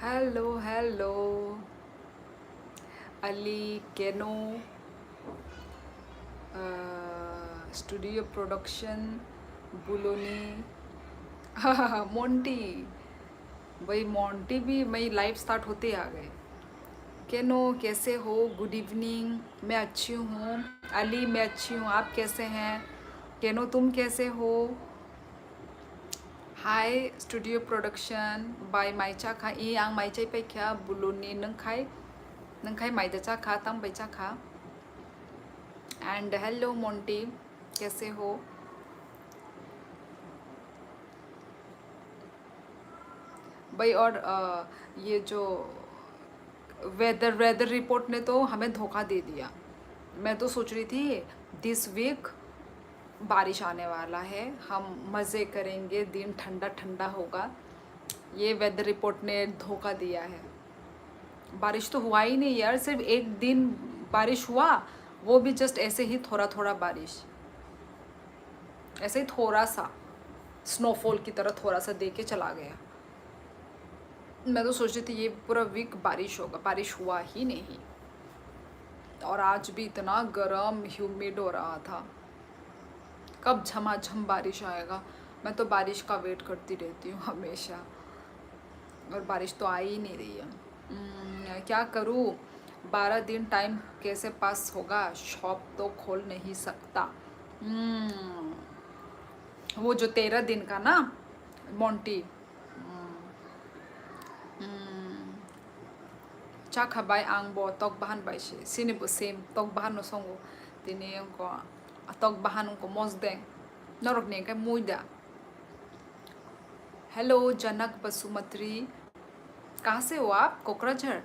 Hello hello Ali केनो studio production बुलोनी Monty भाई Monty भी मई लाइव स्टार्ट होते ही आ गए। केनो कैसे हो? Good evening. मैं अच्छी हूँ अली, मैं अच्छी हूँ, आप कैसे हैं? केनो तुम कैसे हो? हाय स्टूडियो प्रोडक्शन बाय माइचा खा ई आं माइचाई पैख्या बुलोनी नंखाय माइदा चा खा तंग बैचा खा। एंड हेलो मोंटी, कैसे हो? भाई और ये जो वेदर रिपोर्ट ने तो हमें धोखा दे दिया। मैं तो सोच रही थी दिस वीक बारिश आने वाला है, हम मज़े करेंगे, दिन ठंडा ठंडा होगा। ये वेदर रिपोर्ट ने धोखा दिया है। बारिश तो हुआ ही नहीं यार, सिर्फ एक दिन बारिश हुआ, वो भी जस्ट ऐसे ही थोड़ा थोड़ा बारिश, ऐसे ही थोड़ा सा स्नोफॉल की तरह थोड़ा सा दे के चला गया। मैं तो सोच रही थी ये पूरा वीक बारिश होगा, बारिश हुआ ही नहीं। और आज भी इतना गर्म ह्यूमिड हो रहा था, कब झमाझम बारिश आएगा। मैं तो बारिश का वेट करती रहती हूँ हमेशा, और बारिश तो आ ही नहीं रही है। क्या करूँ, 12 दिन टाइम कैसे पास होगा, शॉप तो खोल नहीं सकता। वो जो 13 दिन का ना मोंटी, चा खाबाय आं बो तक बाहान बाइसे सिनेबो सेम तक बाहान no songo tini ko तक बाहान को मजदें नरक ने के मुइदा। हेलो जनक बसुमत्री, कहाँ से हो आप? कोकराझार।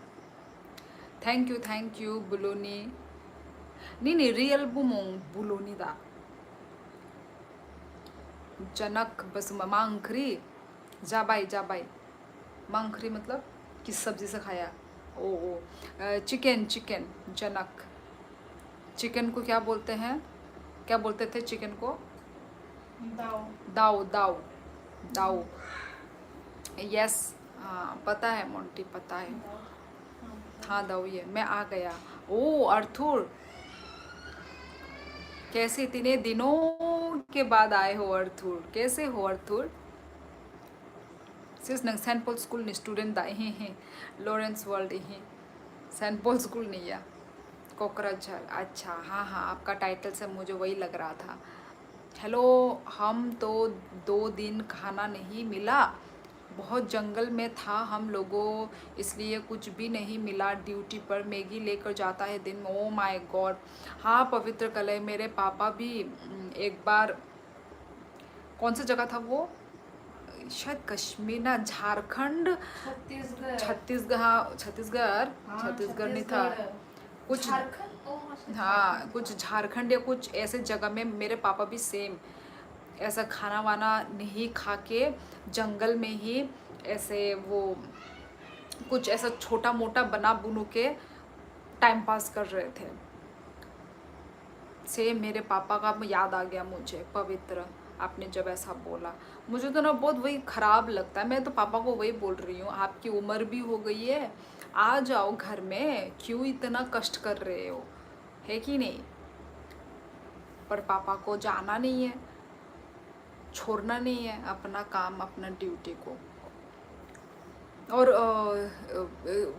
थैंक यू बुलोनी। नी रियल बुमोंग बुलोनी दा। जनक बसुमा मांखरी जाबाई जाबाई। मांखरी मतलब किस सब्जी से खाया? ओ चिकन चिकन। जनक, चिकन को क्या बोलते हैं? क्या बोलते थे चिकन को? दाव दाव दाव दाव। यस, हाँ पता है मोंटी, पता है। हाँ दाव, ये मैं आ गया। ओ अर्थुर, कैसे इतने दिनों के बाद आए हो अर्थुर? कैसे हो अर्थुर? सिर्फ नंग सेंट पॉल स्कूल ने स्टूडेंट दाए हैं लॉरेंस वर्ल्ड ही, सेंट पॉल स्कूल नहीं है कोकराझार। अच्छा हाँ हाँ, आपका टाइटल से मुझे वही लग रहा था। हेलो, हम तो 2 दिन खाना नहीं मिला, बहुत जंगल में था हम लोगों, इसलिए कुछ भी नहीं मिला। ड्यूटी पर मैगी लेकर जाता है दिन में। Oh my God. हाँ पवित्र कलय, मेरे पापा भी एक बार, कौन सी जगह था वो, शायद कश्मीर ना, झारखंड, छत्तीसगढ़, हाँ छत्तीसगढ़, छत्तीसगढ़ नहीं था कुछ, हाँ कुछ झारखंड या कुछ ऐसे जगह में मेरे पापा भी सेम ऐसा खाना वाना नहीं खा के जंगल में ही ऐसे वो कुछ ऐसा छोटा मोटा बना बुनू के टाइम पास कर रहे थे। सेम मेरे पापा का याद आ गया मुझे पवित्र, आपने जब ऐसा बोला मुझे तो ना बहुत वही खराब लगता है। मैं तो पापा को वही बोल रही हूँ, आपकी उम्र भी हो गई है, आ जाओ घर में, क्यों इतना कष्ट कर रहे हो, है कि नहीं? पर पापा को जाना नहीं है, छोड़ना नहीं है अपना काम, अपना ड्यूटी को। और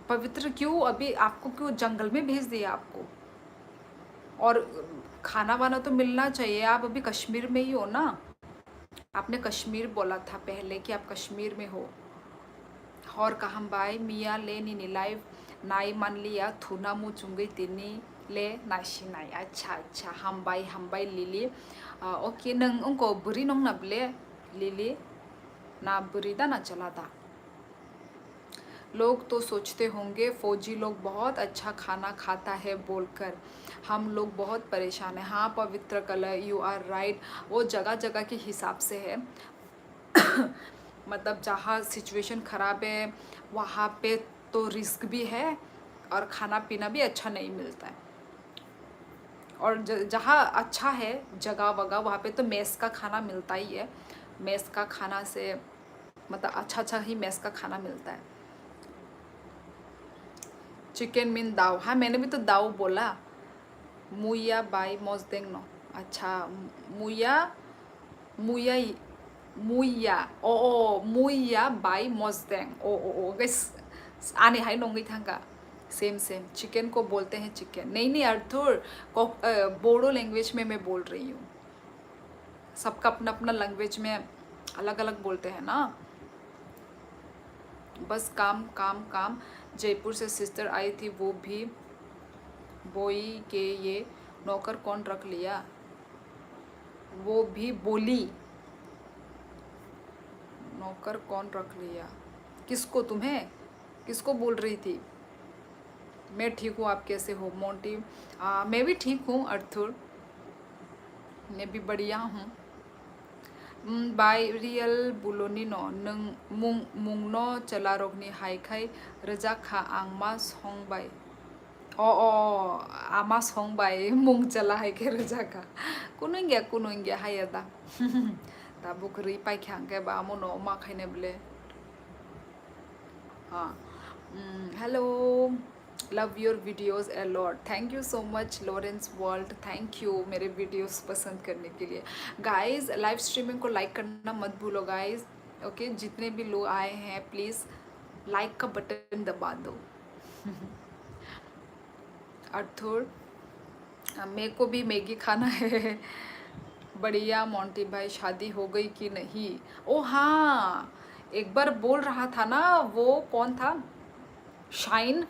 पवित्र क्यों अभी आपको क्यों जंगल में भेज दिया आपको? और खाना वाना तो मिलना चाहिए, आप अभी कश्मीर में ही हो ना? आपने कश्मीर बोला था पहले कि आप कश्मीर में हो। और कहा बाय मिया ले नी लाइव नाई मान लिया थुना मु चुंगई तिनी ले नाशी नाई। अच्छा अच्छा, हम बाय लिली। ओके नंग उनको बुरी नंग नबले लिली ना बुरी दा ना चला था। लोग तो सोचते होंगे फौजी लोग बहुत अच्छा खाना खाता है बोलकर, हम लोग बहुत परेशान हैं। हाँ पवित्र कलर, यू आर राइट, वो जगह जगह के हिसाब से है। मतलब जहाँ सिचुएशन ख़राब है वहाँ पे तो रिस्क भी है और खाना पीना भी अच्छा नहीं मिलता है। और जहाँ अच्छा है जगह वगह वहाँ पे तो मेस का खाना मिलता ही है। मेस का खाना से मतलब अच्छा अच्छा ही मेस का खाना मिलता है। चिकन मीन दाव। हाँ मैंने भी तो दाव बोला। मुया बाई मोजदेंग नो। अच्छा मुया मुया मुया ओ ओ मुया बाई मोजदेंग ओ गैस आने हाई नोंगी थांगा सेम सेम चिकन को बोलते हैं चिकन। नहीं नहीं अर्थुर बोडो लैंग्वेज में मैं बोल रही हूँ। सबका अपना अपना लैंग्वेज में अलग अलग बोलते हैं ना। बस काम काम काम। जयपुर से सिस्टर आई थी वो भी बोई के ये नौकर कौन रख लिया। वो भी बोली नौकर कौन रख लिया। किसको, तुम्हें किसको बोल रही थी। मैं ठीक हूँ, आप कैसे हो मोंटी। मैं भी ठीक हूँ अर्थुर, मैं भी बढ़िया हूँ। बाय रियल बुलोनी नो नों मुंनो चला रोगनी हाइखाई रजा खा आंगमा संबाय आमा संबाय मुंग चला हाइखे रजा खा कुनुंगिया हायदा दा बुकरी पाइख्यांगे बा मोनो मा खाइने बले। हाँ hello love your videos a lot. Thank you so much Lawrence world, thank you मेरे वीडियोस पसंद करने के लिए। गाइस लाइव स्ट्रीमिंग को लाइक करना मत भूलो गाइस। ओके जितने भी लोग आए हैं प्लीज़ लाइक का बटन दबा दो। अर्थुर मेरे को भी मैगी खाना है। बढ़िया मोंटी भाई शादी हो गई कि नहीं। ओ हाँ एक बार बोल रहा था ना, वो कौन था, शाइन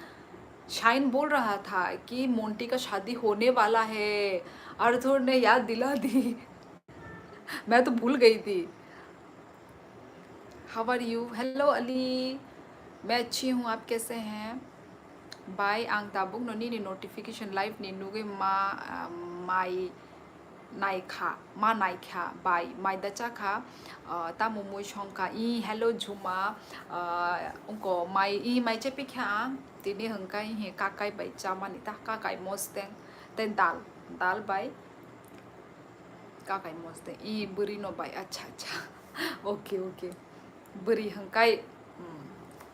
शाइन बोल रहा था कि मोंटी का शादी होने वाला है। अर्थुर ने याद दिला दी। मैं तो भूल गई थी। How are you. Hello Ali, मैं अच्छी हूँ, आप कैसे हैं। बाय आं ताबुक नोनी नि नोटिफिकेशन लाइव नि नुगे माई नाइखा मा नाइखा बाय माई दचा खा तामु मुई शंका ई हेलो झुमा उनको माई ई माई चे पिख्या तिनी हंकाई हे काकाई बाई चामानी ता काकाई मोस्तें तें दाल दाल बाय काकाई मोस्तें ई बुरी नो बाय। अच्छा अच्छा ओके ओके बुरी हंकाई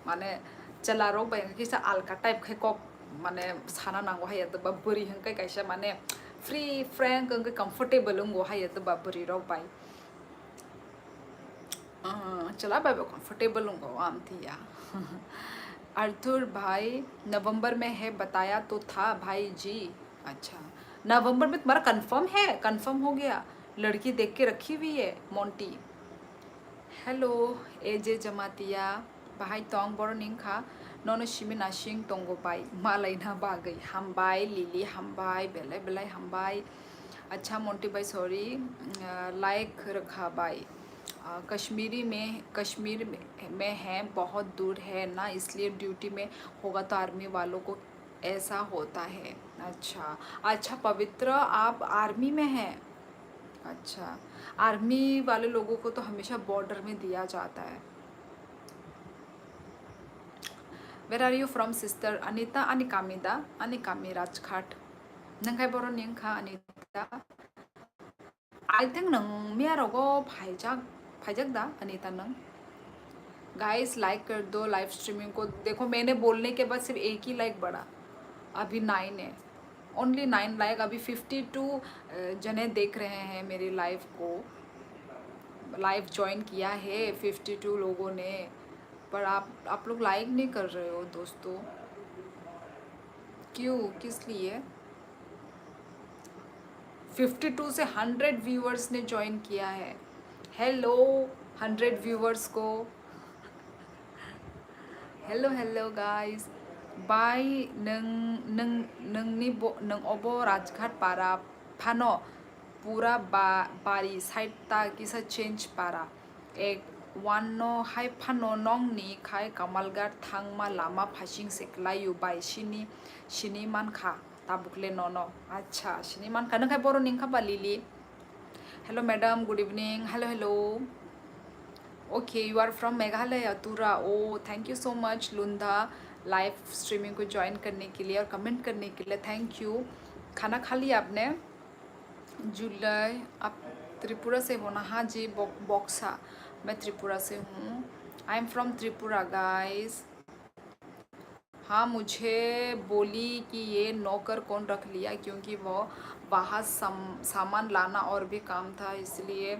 माने चला रो बाय किसा आलका टाइप खे कक माने साना नांगो हाय तो बुरी हंकाई कैसा माने फ्री फ्रैंक अंग कंफर्टेबल अंगो हाय तो बुरी रो बाय चला बाय कंफर्टेबल अंगो आम थी या। अर्थुर भाई नवंबर में है बताया तो था भाई जी। अच्छा नवंबर में तुम्हारा कंफर्म है, कंफर्म हो गया, लड़की देख के रखी हुई है मोंटी। हेलो एजे जमातिया बाहाय तोंग बर निंखा नोनो शिमिन आशिंग तोंगो बाय मालाइना बागै हामबाय लिली हामबाय बेलाय बेलाय हामबाय। अच्छा मोंटी भाई सॉरी लाइक रखा बाय कश्मीर में है बहुत दूर है ना इसलिए ड्यूटी में होगा तो आर्मी वालों को ऐसा होता है। अच्छा अच्छा पवित्र आप आर्मी में हैं। अच्छा आर्मी वाले लोगों को तो हमेशा बॉर्डर में दिया जाता है। Where are you from sister Anita अनिकामी राजघाट नंखाय बर निंखा अनिता आई थिंक नंग मियारोगो फाइजक दा अनिता नंग। गाइस लाइक कर दो लाइव स्ट्रीमिंग को। देखो मैंने बोलने के बाद सिर्फ एक ही लाइक बढ़ा, अभी 9 है, ओनली 9 लाइक। अभी 52 जने देख रहे हैं मेरी लाइव को, लाइव ज्वाइन किया है 52 लोगों ने, पर आप लोग लाइक नहीं कर रहे हो दोस्तों, क्यों, किस लिए। 52 से 100 व्यूअर्स ने ज्वाइन किया है। हेलो 100 व्यूअर्स को हेलो हेलो गाइस बाय नोंनि नों अब राजघाट पारा फानो पूरा बारी साइडता किसा चेंज पारा एक वानो हाय फानो नंगनि खाय कमालगार थांगमा लामा फासिं सेक्लायु बाय सिनी मानखा ताबुकले ननो। अच्छा सिनी मानखा नोंखाय बर' निंखा बा लिली। Hello madam good evening. Hello hello okay you are from Meghalaya Tura. Oh thank you so much लुंदा लाइव स्ट्रीमिंग को ज्वाइन करने के लिए और कमेंट करने के लिए, थैंक यू। खाना खा लिया आपने। जुलाई आप त्रिपुरा से हो ना। हाँ जी बॉक्सा, मैं त्रिपुरा से हूँ। आई एम फ्रॉम त्रिपुरा गाइस। हाँ, मुझे बोली कि ये नौकर कौन रख लिया, क्योंकि वो बाहर सामान लाना और भी काम था, इसलिए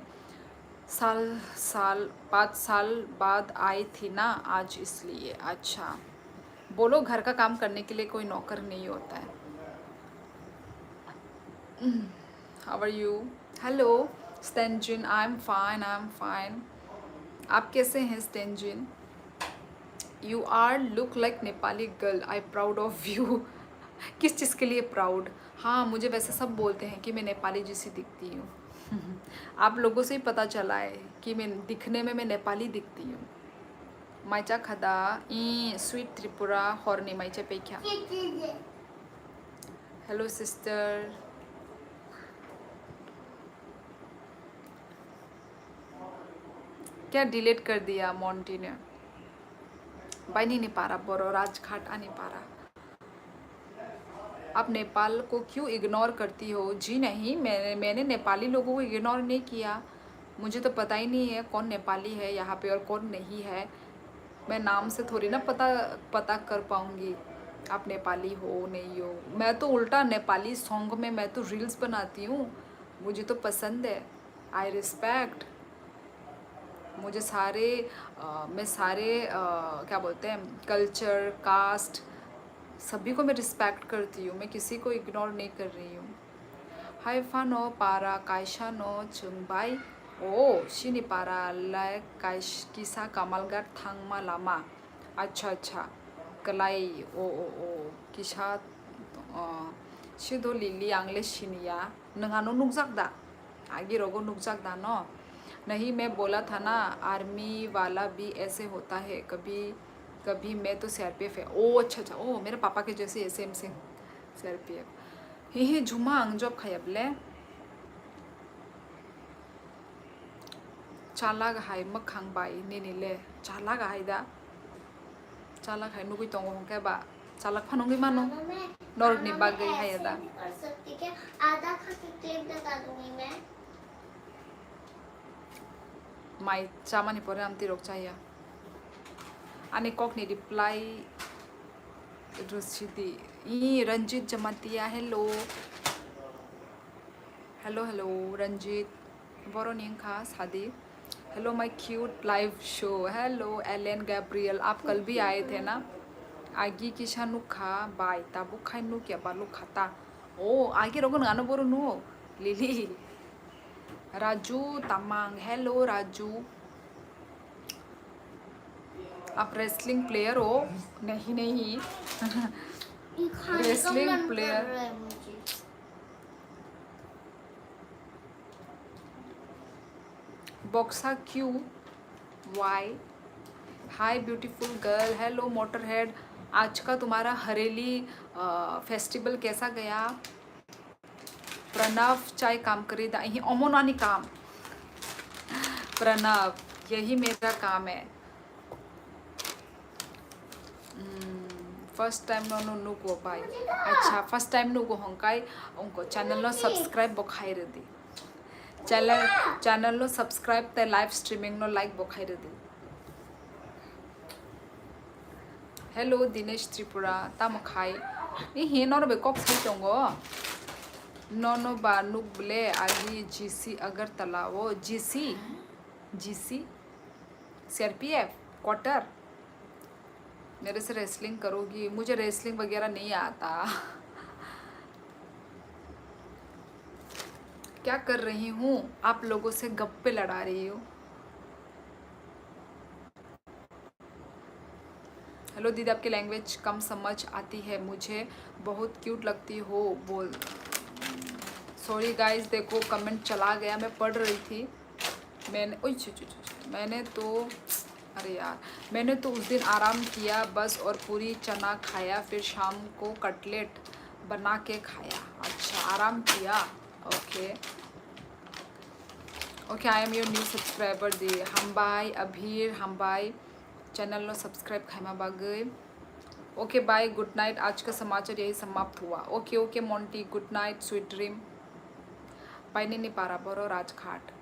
साल साल 5 साल बाद आई थी ना आज, इसलिए। अच्छा, बोलो घर का काम करने के लिए कोई नौकर नहीं होता है। How are you? Hello Stanzin, I am fine, I am fine. आप कैसे हैं Stanzin? You are look like Nepali girl, I proud of you. किस चीज़ के लिए प्राउड? हाँ, मुझे वैसे सब बोलते हैं कि मैं नेपाली जैसी दिखती हूँ। आप लोगों से ही पता चला है कि मैं दिखने में मैं नेपाली दिखती हूँ। माइचा खदा ई स्वीट त्रिपुरा हॉर्नी माइचा पेख्या। Hello sister. क्या डिलीट कर दिया मोंटी ने? भाई नहीं पा रहा, बोरो राजघाट आ नहीं पा रहा। आप नेपाल को क्यों इग्नोर करती हो? जी नहीं, मैंने नेपाली लोगों को इग्नोर नहीं किया। मुझे तो पता ही नहीं है कौन नेपाली है यहाँ पे और कौन नहीं है। मैं नाम से थोड़ी ना पता कर पाऊँगी आप नेपाली हो नहीं हो। मैं तो उल्टा नेपाली सॉन्ग में मैं तो रील्स बनाती हूँ, मुझे तो पसंद है। I respect. मुझे मैं सारे क्या बोलते हैं, कल्चर, कास्ट, सभी को मैं रिस्पेक्ट करती हूँ। मैं किसी को इग्नोर नहीं कर रही हूँ। हाइफानो पारा काइशानो चुंबाई ओ शिनी पारा लाइक काइश किसा कमालगार थांगमा लामा। अच्छा अच्छा, कलाई ओ किसा शिदो लिली आंग्ले शिनिया नंगानो नुकजाकदा आगे रोगो नुकजाकदा नो। नहीं, मैं बोला था ना, आर्मी वाला भी ऐसे होता है, कभी कभी। मैं तो सीआरपीएफ है। ओ अच्छा अच्छा, ओ मेरे पापा के जैसे सेम सेम सीआरपीएफ। हे जुमा आंजब खायबले चाला गाहाय मखांग बाई नेनेले चाला गाहाय दा चाला खाय नुगुई तंगो होंके बा चाला फानोंगे मानो नॉर्ग ने बाग गई है दा। कर सकती क्या? आधा खा के क्लिप बता दूंगी मैं। माई चामानी परे आमती रोक चाहिए आने कॉक ने रिप्लाई रुचिदी ई Ranjit Jamatia. Hello hello hello Ranjit Boro निंखा सादी। Hello my cute live show. Hello Ellen Gabriel, आप कल भी आए थे ना? आगी किसा नुखा बाय ताबु खाई नु क्या बालू खाता। ओ आगे रोगन गानो बोरो नु लिली। राजू तमांग, हेलो राजू। आप रेसलिंग प्लेयर हो? नहीं नहीं। ये खाने का रेसलिंग मन कर प्लेयर। रहा है मुझे। बॉक्सा क्यू वाई। Hi beautiful girl. Hello motor head. आज का तुम्हारा हरेली फेस्टिवल कैसा गया? प्रणव चाय काम करे दा यही अमोनानी काम। प्रणव, यही मेरा काम है। फर्स्ट टाइम नो नु को भाई। अच्छा, फर्स्ट टाइम नु को होंकाई उनको चैनल नो सब्सक्राइब बखाई दी। चैनल नो सब्सक्राइब ते लाइव स्ट्रीमिंग नो लाइक बखाई दी। हेलो दिनेश त्रिपुरा तामखाई ये नोर बे कॉक सही तोंगो नो बा नुक बुले आगी जीसी अगरतला। वो जीसी जीसी सीआरपीएफ क्वार्टर। मेरे से रेसलिंग करोगी? मुझे रेसलिंग वगैरह नहीं आता। क्या कर रही हूँ? आप लोगों से गप्पे लड़ा रही हूँ। हेलो दीदी, आपकी लैंग्वेज कम समझ आती है, मुझे बहुत क्यूट लगती हो बोल। सॉरी गाइस, देखो कमेंट चला गया, मैं पढ़ रही थी। मैंने तो अरे यार, मैंने तो उस दिन आराम किया बस, और पूरी चना खाया, फिर शाम को कटलेट बना के खाया। अच्छा, आराम किया। Okay okay, I am your new subscriber दी हमबाई अभीर हमबाई चैनल नो सब्सक्राइब खाइमा बागई। Okay bye, good night. आज का समाचार यही समाप्त हुआ। Okay okay Monty, good night, sweet dream. पाइने नहीं पा रहा बोरो राजघाट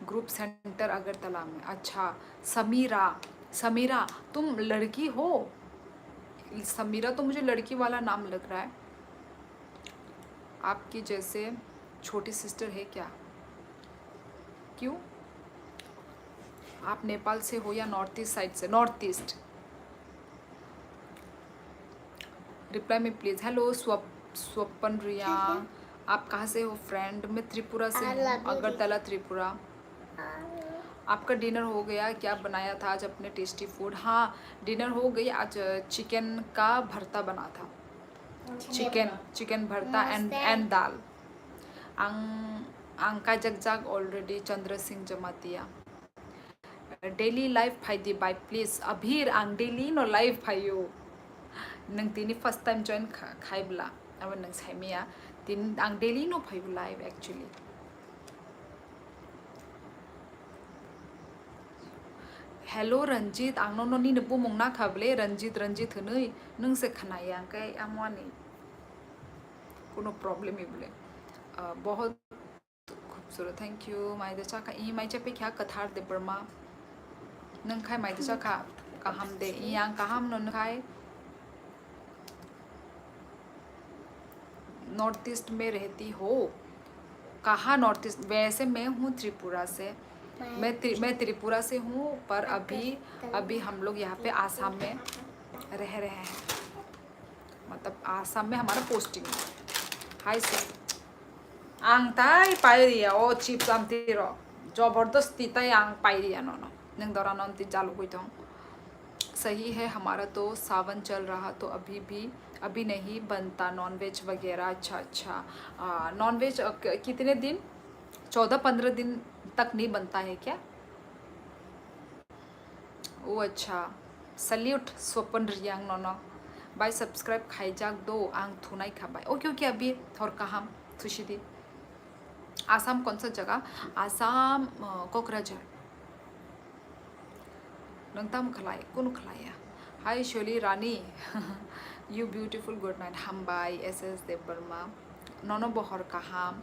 ग्रुप सेंटर अगरतला में। अच्छा, समीरा, समीरा तुम लड़की हो? समीरा तो मुझे लड़की वाला नाम लग रहा है। आपकी जैसे छोटी सिस्टर है क्या? क्यों? आप नेपाल से हो या नॉर्थ ईस्ट साइड से? North east. रिप्लाई में प्लीज। हेलो स्वपन रिया, आप कहाँ से हो फ्रेंड? मैं त्रिपुरा से I हूँ, love you, अगरतला त्रिपुरा। आपका डिनर हो गया? क्या बनाया था आज अपने टेस्टी फूड? हाँ डिनर हो गई। आज चिकन का भरता बना था। चिकन भरता एंड दाल। अंका जगजाग already Chandra Singh Jamatia daily life फाइदी बाय प्लीज अभीर आं डेली नो लाइफ फाइयो नंग तिनी फर्स्ट टाइम जॉइन खाइबला अब नंग साइमिया तिन आं डेली नो फाइव लाइव एक्चुअली। हेलो रंजीत आं नो नी नबु मंगना खाबले रंजीत हनै नों से खनाय आंकै आमवानी कोनो प्रॉब्लम ही बोले बहुत खूबसूरत। थैंक यू माइदा चाखा ई माइचा पे क्या कथार दे बर्मा नंग खाय माइदा चाखा काहम दे ई आं काहम नो खाय। नॉर्थ ईस्ट में रहती हो? कहाँ नॉर्थ ईस्ट? वैसे मैं हूँ त्रिपुरा से। मैं त्रिपुरा से हूँ पर अभी हम लोग यहाँ पे आसाम में रह रहे हैं। मतलब आसाम में हमारा पोस्टिंग है। हाय सर आं ताई पाइरिया ओ चिप्स आमतिरो जबरदस्ती ताई आं पाइरिया नो नंग दौरा नंती जालू हुई तो सही है। हमारा तो सावन चल रहा तो अभी नहीं बनता नॉनवेज वगैरह। अच्छा नॉनवेज कितने दिन? 14-15 दिन तक नहीं बनता है क्या? ओ अच्छा सल्यूट स्वपन रियांग नो बाय सब्सक्राइब खाई जाग दो आंग थुनाई खाबाय ओके ओके अभी थोर कहाँ थुशिदी। आसाम कौन सा जगह? आसाम कोकराझार। नंताम खलाय कौन खलाया? हाय शोली रानी यू ब्यूटीफुल गुड नाइट हामबाय एस देव बर्मा नोनो बहर काहाम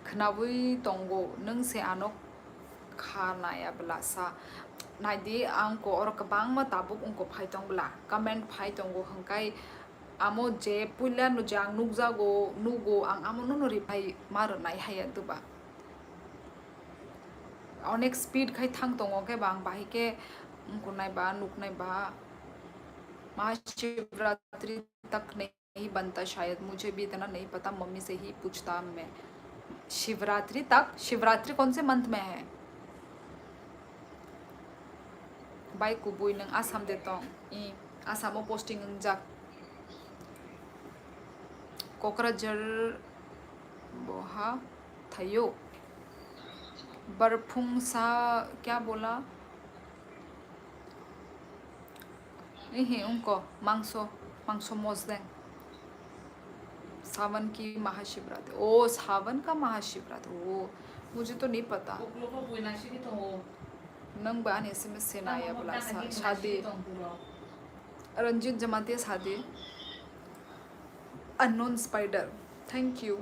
खनाबुई तंगो नों से आनो खानाया बलासा नाइदी आंको और कबांग मा ताबुक उनको फाइतों बला कमेंट फाइतोंगो हंकाई आमो जे पुला नु जांग नुगजागो नुगो आं आमो नो रिप्लाई मार नाइ हाया दुबा अनेक स्पीड खाई थांग तंगो के बांग बाही के उनको नाइबा नुक नाइबा महाशिवरात्रि तक नहीं बनता शायद। मुझे भी इतना नहीं पता, मम्मी से ही पूछता मैं। शिवरात्रि तक? शिवरात्रि कौन से मंथ में है? बाय कुबुई नंग आसाम देता हूँ आसामो पोस्टिंग जाक कोकराझार बोहा थयो बरफुंसा क्या बोला? नहीं उनको मांसो मोजदेंग सावन की महाशिवरात्रि। ओ सावन का महाशिवरात्रि ओ मुझे तो नहीं पता। नंग बाने से मैं सेनाया बोला शादी रंजीत जमाती है शादी unknown spider thank you.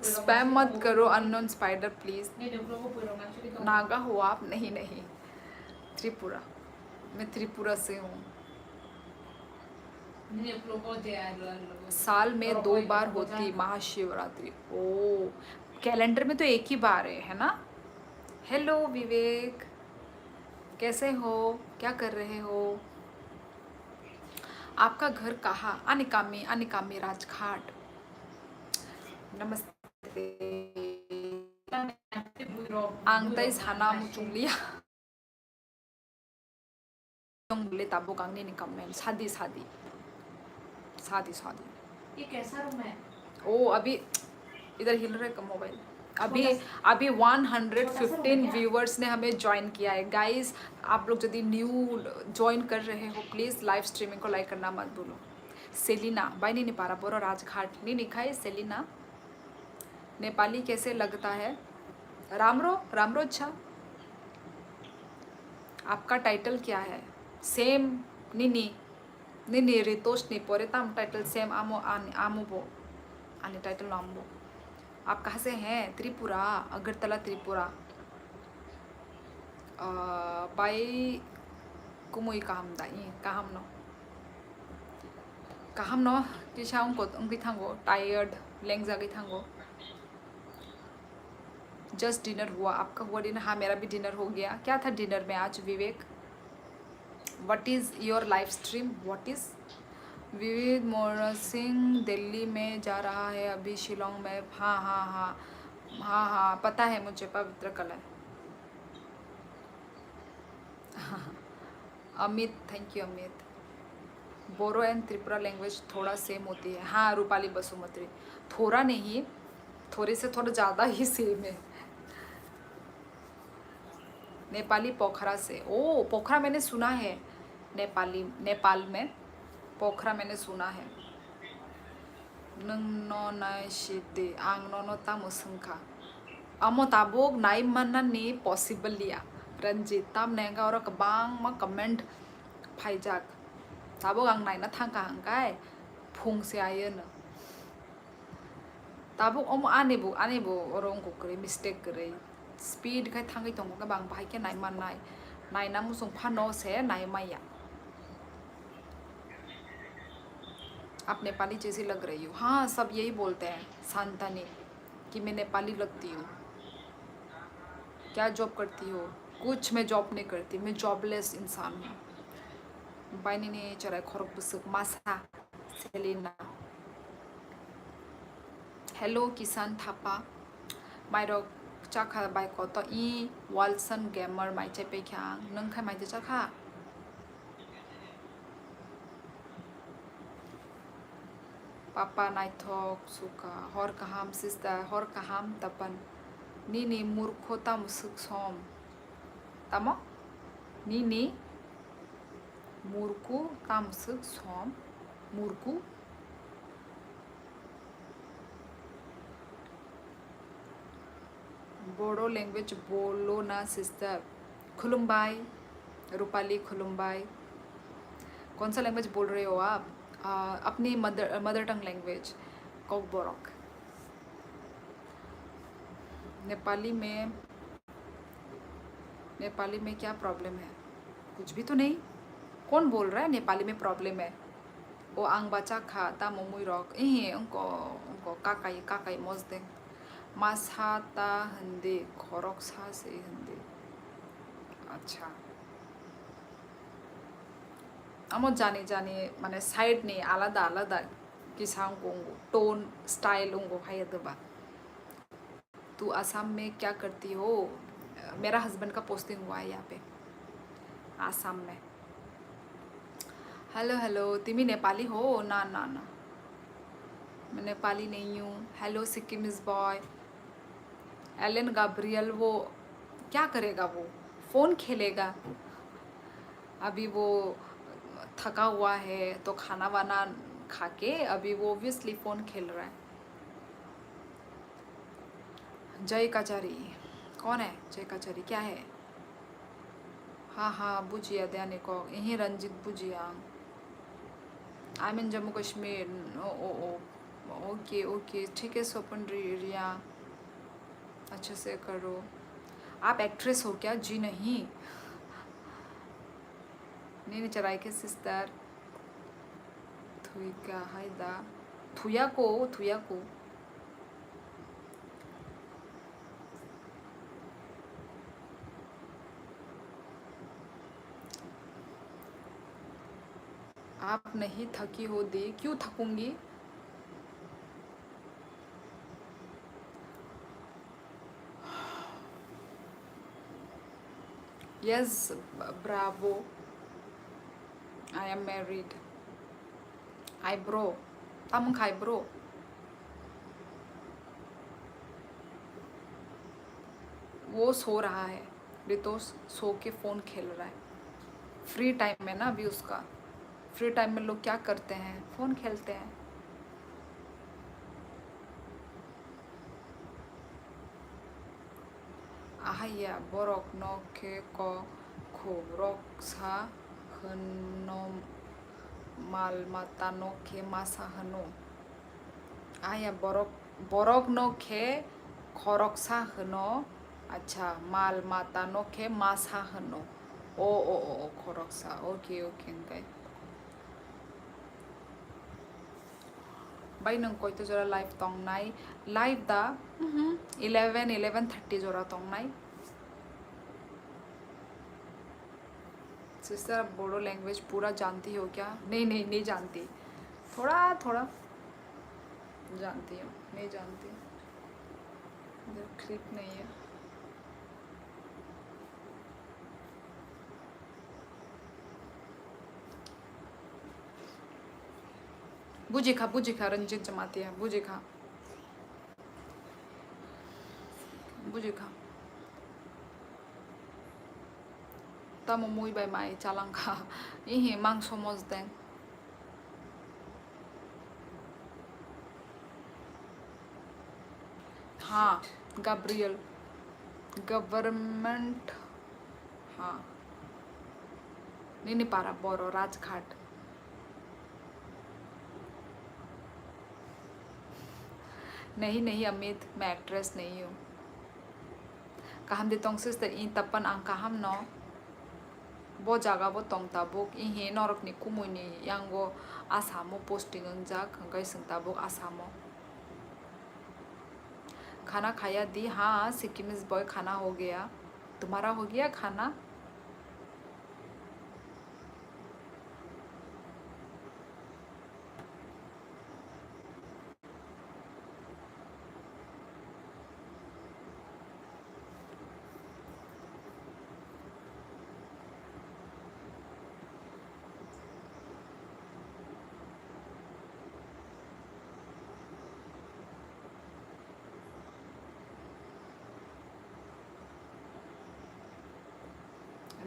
Spam मत करो अननोन स्पाइडर प्लीज। नागा हो आप? नहीं त्रिपुरा, मैं त्रिपुरा से हूँ। साल में 2 बार होती महाशिवरात्रि। ओ कैलेंडर में तो एक ही बार है ना? हेलो विवेक कैसे हो? क्या कर रहे हो? आपका घर कहाँ? अनिकामी राजघाट। नमस्ते आंगताई साना मुचुंगलिया ले ताबो कांगने ने कमेंट शादी ये कैसा रूम है? ओ अभी इधर हिल रहा है मोबाइल। अभी 115 व्यूवर्स ने हमें ज्वाइन किया है गाइस। आप लोग यदि न्यू ज्वाइन कर रहे हो प्लीज़ लाइव स्ट्रीमिंग को लाइक करना मत भूलो। सेलिना बाई नहीं पारा बोरो राजघाट नहीं लिखा है। सेलिना नेपाली कैसे लगता है? रामरो अच्छा। आपका टाइटल क्या है? सेम निनी रितोष नहीं पोरे ताम टाइटल सेम आमो बो आने टाइटल नामबो। आप कहाँ से हैं? त्रिपुरा, अगरतला त्रिपुरा। बाई कुमुई kaham no kisha ungko ungki thango tired lengza गई thango जस्ट डिनर हुआ आपका हुआ डिनर हाँ मेरा भी डिनर हो गया क्या था डिनर में आज Vivek what is your life stream what is Vivek Mohan Singh Delhi में जा रहा है अभी शिलोंग में हाँ पता है मुझे पवित्र कला Amit thank you Amit Boro and Tripura language थोड़ा सेम होती है हाँ रूपाली बसुमती थोड़ा नहीं थोड़े से थोड़ा ज़्यादा ही सेम है नेपाली पोखरा से ओ पोखरा मैंने सुना है नेपाल में पोखरा मैंने सुना है नंगनोनाशिते आंगनोनोता मुसंखा अमो ताबोक नाइ मन्ना ने पॉसिबल लिया रंजित ताम नेगा और कबांग मा कमेंट फाइजाक ताबोक आंग नाइ ना थांका हंगाय फुंग से आये न ताबोक अमो आनेबो और उनको करे मिस्टेक करे speed kai thangai tong ka bang bahai ke nai man nai na musung phano se nai maya आप नेपाली जैसी लग रही हो हाँ सब यही बोलते हैं शांता ने कि मैं नेपाली लगती हूँ क्या जॉब करती हो कुछ मैं जॉब नहीं करती मैं जॉबलेस इंसान हूँ बाइनी ने चराय खरक बुसक मासा सेलिना हेलो किसान थापा माइरक चाखा बाइको तो ई वालसन गेमर माइचे पे क्या नंखा माइचे चाखा पापा नाइथोक सुका हर कहाम सिस्टर हर कहाम तपन नी मूर्खोता मुसुक सोम तमो नी मूर्खु तामसुक सोम मूर्खु बोडो लैंग्वेज बोलो ना सिस्टर खुलुम्बाई रूपाली खुलुम्बाई कौन सा लैंग्वेज बोल रहे हो आप अपनी mother tongue language Kokborok Nepali में क्या प्रॉब्लम है कुछ भी तो नहीं कौन बोल रहा है नेपाली में प्रॉब्लम है वो आंग बचा खाता मोमुई रॉक उनको काकाई मोज दें मासाता हंदे खरकसा से हंदे अच्छा आमो जाने माने साइड नहीं आलादा किसान को टोन स्टाइल उनको भाई दबा तू आसाम में क्या करती हो मेरा हस्बैंड का पोस्टिंग हुआ है यहाँ पे आसाम में हेलो तिमी नेपाली हो ना मैं नेपाली नहीं हूँ hello Sikkimese boy Alan Gabriel वो क्या करेगा वो फ़ोन खेलेगा अभी वो थका हुआ है तो खाना वाना खा के अभी वो ऑब्वियसली फ़ोन खेल रहा है जय कचहरी कौन है जय कचहरी क्या है हाँ बुझिया ध्यान को यही रंजित बुझिया I mean Jammu Kashmir okay ठीक है स्वपन रिया अच्छे से करो आप एक्ट्रेस हो क्या जी नहीं चराई के सिस्टर थुइका हाइदा थुया को आप नहीं थकी हो दी क्यों थकूंगी yes bravo I am married eyebrow तम eyebrow वो सो रहा है रितोष सो के फ़ोन खेल रहा है फ्री टाइम में ना अभी उसका फ्री टाइम में लोग क्या करते हैं फ़ोन खेलते हैं ahaya borok no ke ko khorok sa hno mal mata no ke masa hno ahaya borok no ke khorok sa hno अच्छा माल माता नो के मासा हनो ओ खोरक्सा ओके ओके अंगाय बाई नों कयता जरा लाइव तंगनाय लाइव दा 11:30 जरा तंगनाय सिस्टर बोडो लैंग्वेज पूरा जानती हो क्या नहीं जानती थोड़ा थोड़ा जानती हूँ नहीं जानती इधर क्लिक नहीं है बुझी खा रंजित जमाती है बुझी खा तम मुई बाय माई चालांखा इही मांग समझ दें हाँ गब्रियल गवर्नमेंट हाँ नहीं पारा बोरो राजघाट नहीं अमित मैं एक्ट्रेस नहीं हूँ कहम दे तोंग सिस्टर इन तपन आंग कहम नो बो जागा बो तोंग ताबुक इन हे नरक नि कुमुनि यांगो आसामो पोस्टिंग अंजा खंगाई संग ताबुक आसामो खाना खाया दी हाँ सिक्किमिस बॉय खाना हो गया तुम्हारा हो गया खाना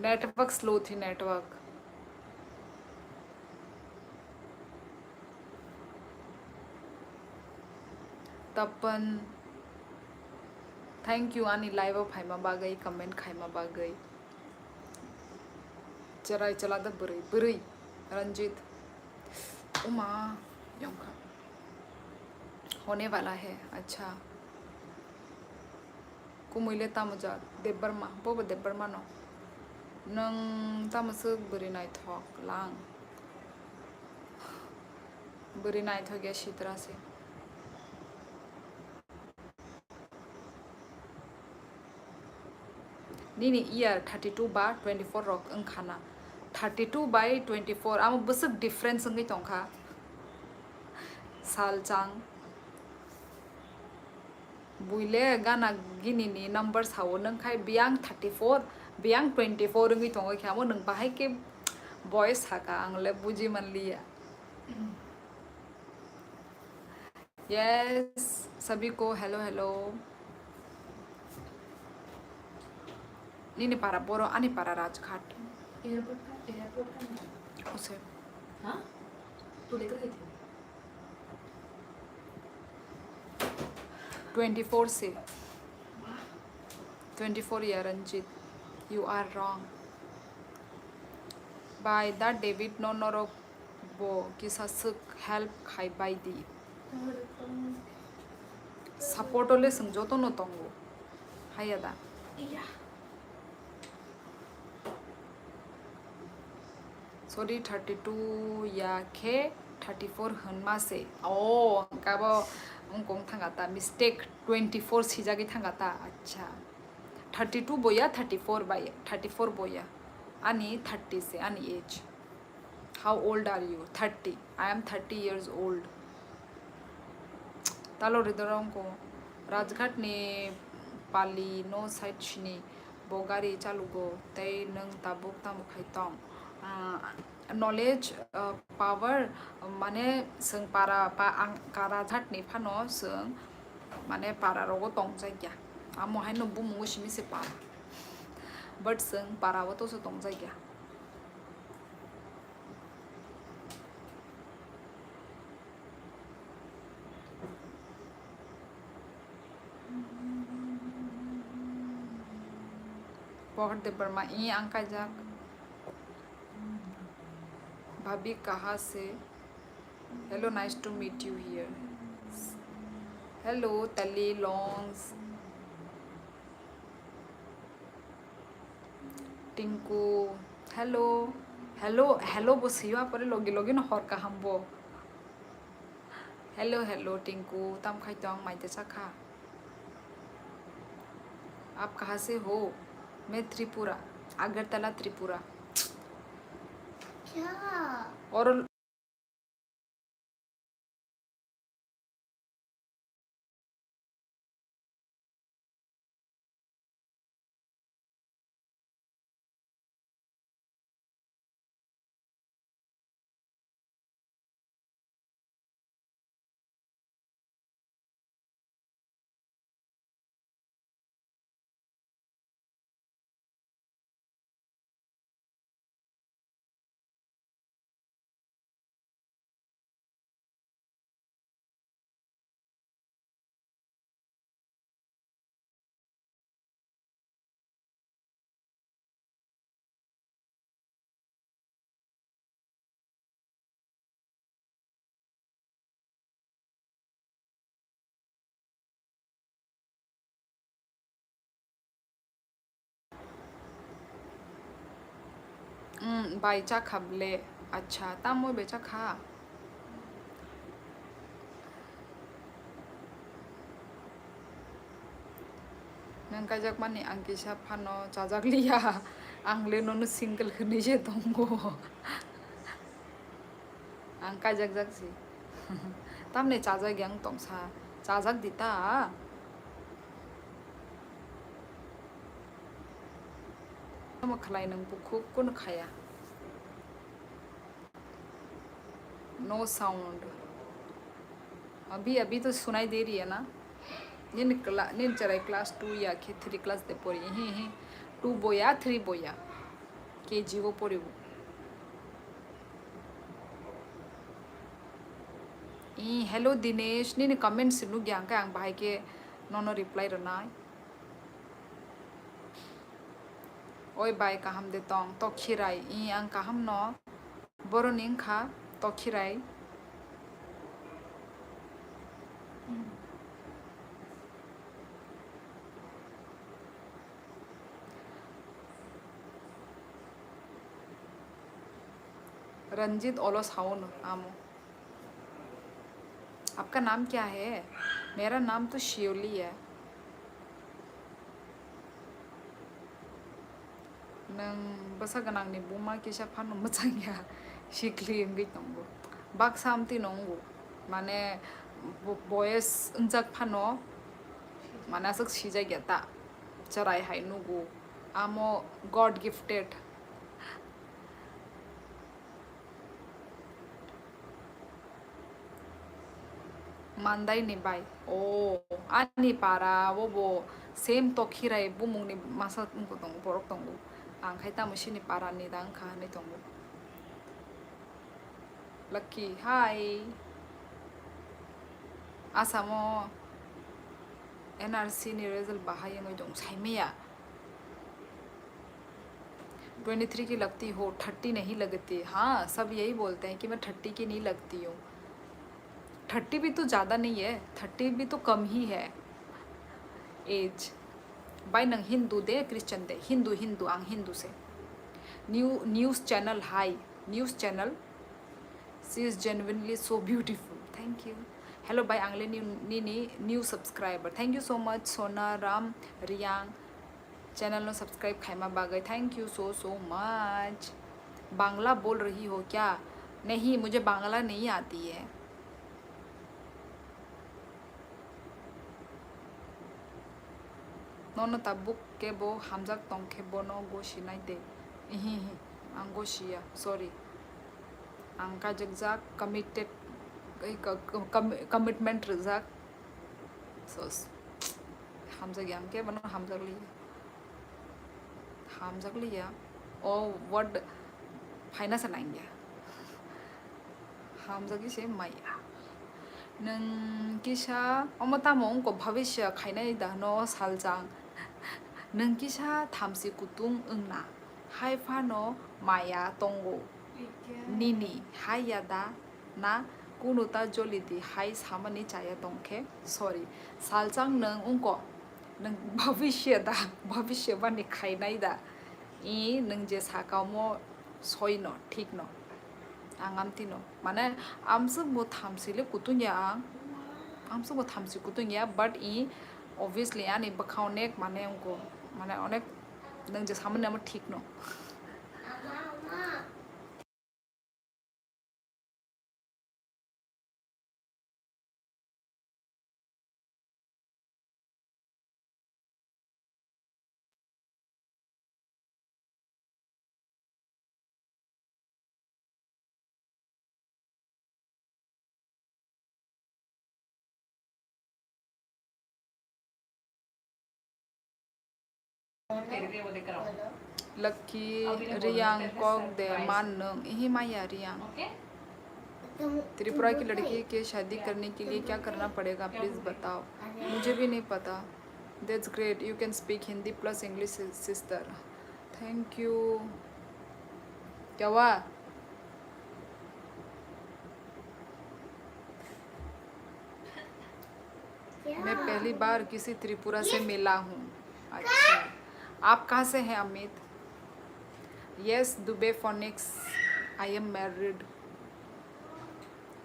नेटवर्क स्लो थी नेटवर्क तपन थैंक यू आनी लाइव फाइमा बागै कमेंट खाइमा बागै चराई चला द बुरई रंजित उमा यंखा होने वाला है अच्छा कुमुइले तामुजा देबबर्मा बोबो देबबर्मा नो नों तामुसो बोरै नायथक लां बोरै नायथक या सिद्रासे निनी इयार 32 बा 24 रक ओंखाना 32 बाय 24 आम बसक डिफरेंस अंगै तंखा सालचां बुइले गाना गिनिनि नंबर सावो नंखाय बियां 34 बियां 24 अंगै तंगै खामो नों बाहाय के वॉइस हाका आंले बुजि मनलिया यस सभी को हेलो हेलो नीने पारा बोरो आनी पारा राजघाट एयरपोर्ट का उसे हाँ तू लेकर गई थी 24 से 24 year Ranjit you are wrong by that David no norok bo kisasuk help khai by di support ole sungjo to no tongo hayada या sorry 32 ya ke 34 hanma se oh kabo ongkong thangata mistake 24 sijagi thangata acha 32 boya 34 by 34 boya ani 30 se ani age how old are you 30 I am 30 years old talo ridorong ko rajghat ni pali no side chini bogari chalugo tai nang tabuk tamu khaitong knowledge power माने जों पारा बा आं कारा झाटनि फानो जों माने पारा रगो तंग जायगा आमो हाय न बुमु सिमि से पारा बट जों पाराबो तो सो तंग जायगा बहुत दे बर्मा ई अंका जाक भाभी कहाँ से hello nice to meet you here hello तली लॉन्ग्स टिंकू हेलो हेलो हेलो बोसियो पर लोगी लोगी न हर का हमबो हेलो हेलो टिंकू तम खाइतोंग माइते साखा आप कहाँ से हो मैं त्रिपुरा अगरतला त्रिपुरा क्या और बाइचा खबले अच्छा तम वो बेचा खा नंका जग माने अंकिसा फानो चाजाक लिया आंले नोनो सिंगल खनिजे दंगो अंका जग जग सी तमने चाजाक यांग तोंसा चाजाक दिता मा खलाई नंग बुखु कुन खाया नो साउंड अभी अभी तो सुनाई दे रही है ना निन चराई क्लास 2 या के 3 क्लास दे पड़ी ही 2 बोया 3 बोया के जीवो पड़ी वो हेलो दिनेश निन कमेंट सिनु ग्यांग का आंग भाई के नोनो रिप्लाई रना ओय बाय का हम दे तोंग तो खिराई आंग का हम नो बोरो निंग खा तो खिराई रंजीत ओलोस हाउन आमो आपका नाम क्या है मेरा नाम तो शियोली है नंग बसा गनांगनि बुमा किसा फानो मचांगिया शिकली इंगै तंगो बाक सामति नंगो माने बॉयस उनजाक फानो माने असक सिजाय गेता चराय हाय नुगो आमो गॉड गिफ्टेड मानदाय नि बाय ओ आनि पारा वो बो सेम तो खिराय बुमुंगनि मासा उंगो दंगो बरक दंगो आं खायता मसिनि पारा नि दां खा नि दंगो लकी हाय आसामो एनआरसी नि रिजल्ट बाहाय ngoi dong साइमेया 23 की लगती हो 30 नहीं लगती हाँ सब यही बोलते हैं कि मैं 30 की नहीं लगती हूँ 30 भी तो ज़्यादा नहीं है 30 भी तो कम ही है एज बाय नंग हिंदू दे क्रिश्चियन दे हिंदू हिंदू आंग हिंदू से news channel hi news channel she is genuinely so beautiful thank you hello बाय आंगले new subscriber thank you so much Sona Ram Riang channel नो सब्सक्राइब खाइमा बागई thank you so much Bangla बोल रही हो क्या नहीं मुझे बांग्ला नहीं आती है नोनो ताबुक के बो हमजाक तोंखे बोनो गोशी नाइ दे इही आं गोशिया सॉरी आंका जगजाक कमिटेड कमिटमेंट रजाक सोस हमजाक यांग के बनो हमजाक लिया ओ वर्ड फाइना सनांगिया हमजाकी से माया नंग किसा अमतामों को भविष्य खाइनाय दानो सालजांग नंग किसा थामसी कुतुं ओंना हाय फानो माया तंगो निनी हाय यादा ना कुनुता जोलिदी हाय सामनी चाया तंखे सॉरी सालजांग नंग उनको नंग भविष्य बानी खाइनाय दा 이 능제 사카모 소이노 ठीकनो आंगामतिनो माने आमसे वो थामसिले कुतुन्या आमसे वो थामसि कुतुन्या बट ई obviously यानी बखावनेक माने उनको माने अनेक 능제 सामने हम ठीकनो Ama, ama. तेरे लिए वो लेकर आओ Hello. लकी अभी ने बोला रियांग पहले कोक दे surprise. मान नंग यही माया रियांग ओके त्रिपुरा की लड़की के शादी करने के लिए क्या करना पड़ेगा प्लीज़ बताओ मुझे भी नहीं पता that's great you can speak Hindi plus English sister thank you क्या हुआ मैं पहली बार किसी त्रिपुरा से मिला हूँ अच्छा आप कहाँ से हैं Amit yes Dubey Phoenix I am married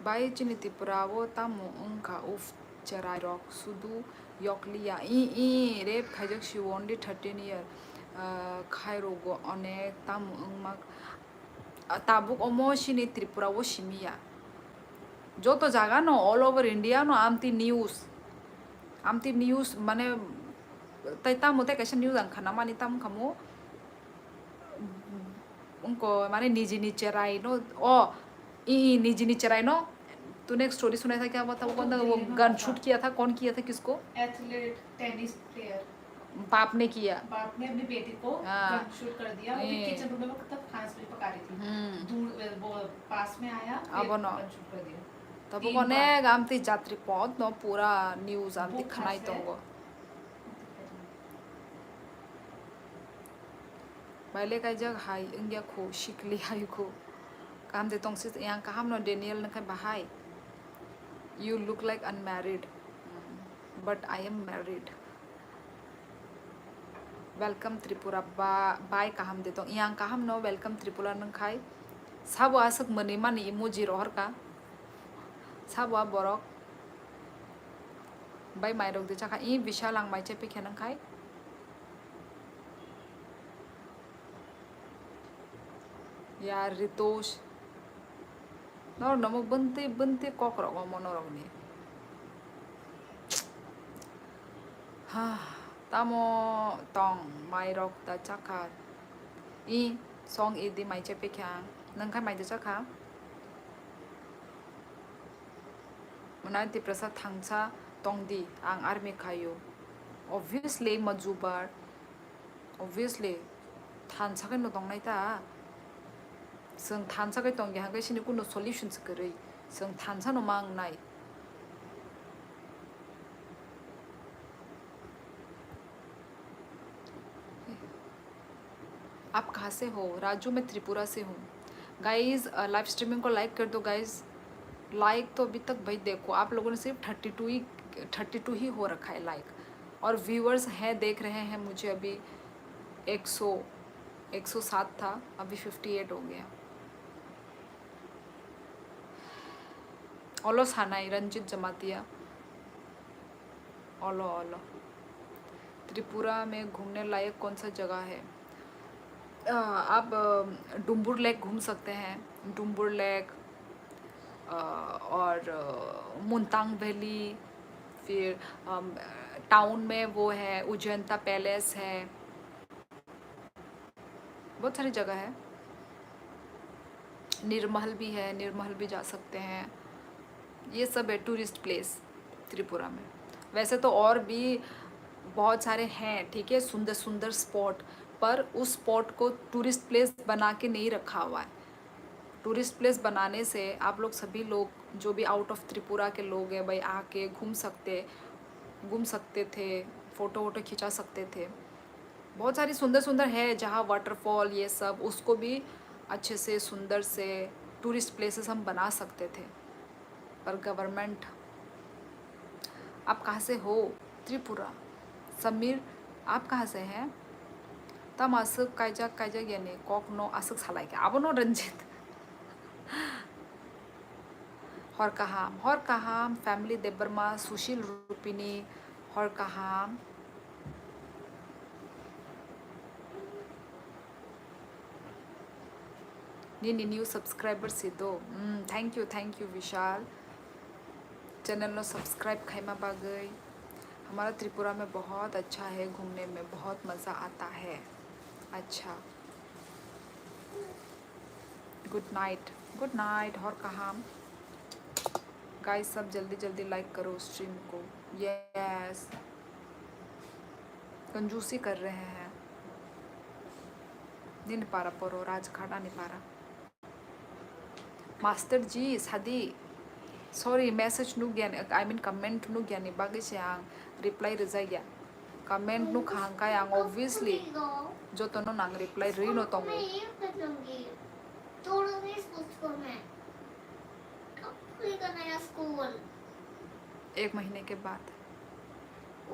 बाई चिनी त्रिपुरा वो तामो उनका उफ चराई रॉक सुदु यॉकलिया ई रेप खाजक शी ओनली 13 ईयर खायरोगो अनेक तामो उंगमक ताबुक ओमो शिनी त्रिपुरा वो शिमिया जो तो जागा नो ऑल ओवर इंडिया नो आमती न्यूज़ माने तैता मोते कैसे न्यूज़ अंखना मानी तम खमो उनको माने निजी नीचे राई नो ओ ई निजी नीचे राई नो तूने एक स्टोरी सुना था क्या बता वो कौन था वो गन शूट किया था कौन किया था किसको एथलीट टेनिस प्लेयर बाप ने किया बाप ने अपनी बेटी को हाँ। गन शूट कर दिया वो भी किचन रूम में तब खाना से पका रही थी दूर वो पास में आया अब फिर ना। गन शूट कर दिया तब तीन वो ने बार। आमती जात्री पौध नो पूरा न्यूज़ आमती बहुत खनाई खास तो है। वो पहले का जग हाई इंडिया को शिकली हाई को काम दे तोंग से यहाँ काम नो डेनियल ने कहा बाहाई you look like unmarried but I am married welcome Tripura bye kaham de tong yang kaham no welcome Tripura nang khai sabo asuk mani mani emoji rohar ka sabo borok bye mai rok de chaka I vishalang mai chepe khenang khai यार रितोष नor namo bante kokrok monorok ni ha tamo tong mai rok ta chaka I song I di mai chepe khyang nang khai mai de chaka manati prasad thangcha tongdi ang army khayo obviously majubar obviously than sakai no tong nai ta जों थानसाखै दं गेहांगासिनो कुनो solutions गरै जों थानसा no मांग नाय आप कहाँ से हो राजू मैं त्रिपुरा से हूँ गाइज लाइव स्ट्रीमिंग को लाइक कर दो गाइज लाइक तो अभी तक भाई देखो आप लोगों ने सिर्फ 32 ही हो रखा है लाइक और व्यूअर्स हैं देख रहे हैं मुझे अभी 107 था अभी 58 हो गया ओलो सानाई रंजित जमातिया ओलो ओलो त्रिपुरा में घूमने लायक कौन सा जगह है आप डुम्बुर लेक घूम सकते हैं डुम्बुर लेक और मुंतांग वैली फिर टाउन में वो है उज्जैनता पैलेस है बहुत सारी जगह है निर्महल भी है निर्महल भी जा सकते हैं ये सब है टूरिस्ट प्लेस त्रिपुरा में वैसे तो और भी बहुत सारे हैं ठीक है सुंदर सुंदर स्पॉट पर उस स्पॉट को टूरिस्ट प्लेस बना के नहीं रखा हुआ है टूरिस्ट प्लेस बनाने से आप लोग सभी लोग जो भी आउट ऑफ त्रिपुरा के लोग हैं भाई आके घूम सकते थे फ़ोटो वोटो खिंचा सकते थे बहुत सारी सुंदर सुंदर है जहाँ वाटरफॉल ये सब उसको भी अच्छे से सुंदर से टूरिस्ट प्लेसेस हम बना सकते थे पर गवर्नमेंट आप कहाँ से हो त्रिपुरा समीर आप कहाँ से हैं तम आसक कायजा यानी कॉक नो आसक सालाय के अब नो रंजित हर कहाम फैमिली देबरमा सुशील रूपिनी हर कहाम नी न्यू सब्सक्राइबर से दो थैंक यू विशाल चैनल नो सब्सक्राइब खाइमा बागई हमारा त्रिपुरा में बहुत अच्छा है घूमने में बहुत मज़ा आता है अच्छा गुड नाइट और कहाँ गाइस सब जल्दी जल्दी लाइक करो स्ट्रीम को यस कंजूसी कर रहे हैं नहीं पा रहा परो राज खाड़ा नहीं पा रहा मास्टर जी सादी सॉरी मैसेज नु ज्ञान आई मीन कमेंट नु ज्ञानी बागी से आंग रिप्लाई रजा गया कमेंट नु खांग का आंग ऑब्वियसली जो तो नो नांग रिप्लाई रही नो तो मैं ये कर लूंगी तोड़ूंगी इस बुक को मैं कब खुलेगा नया स्कूल 1 महीने के बाद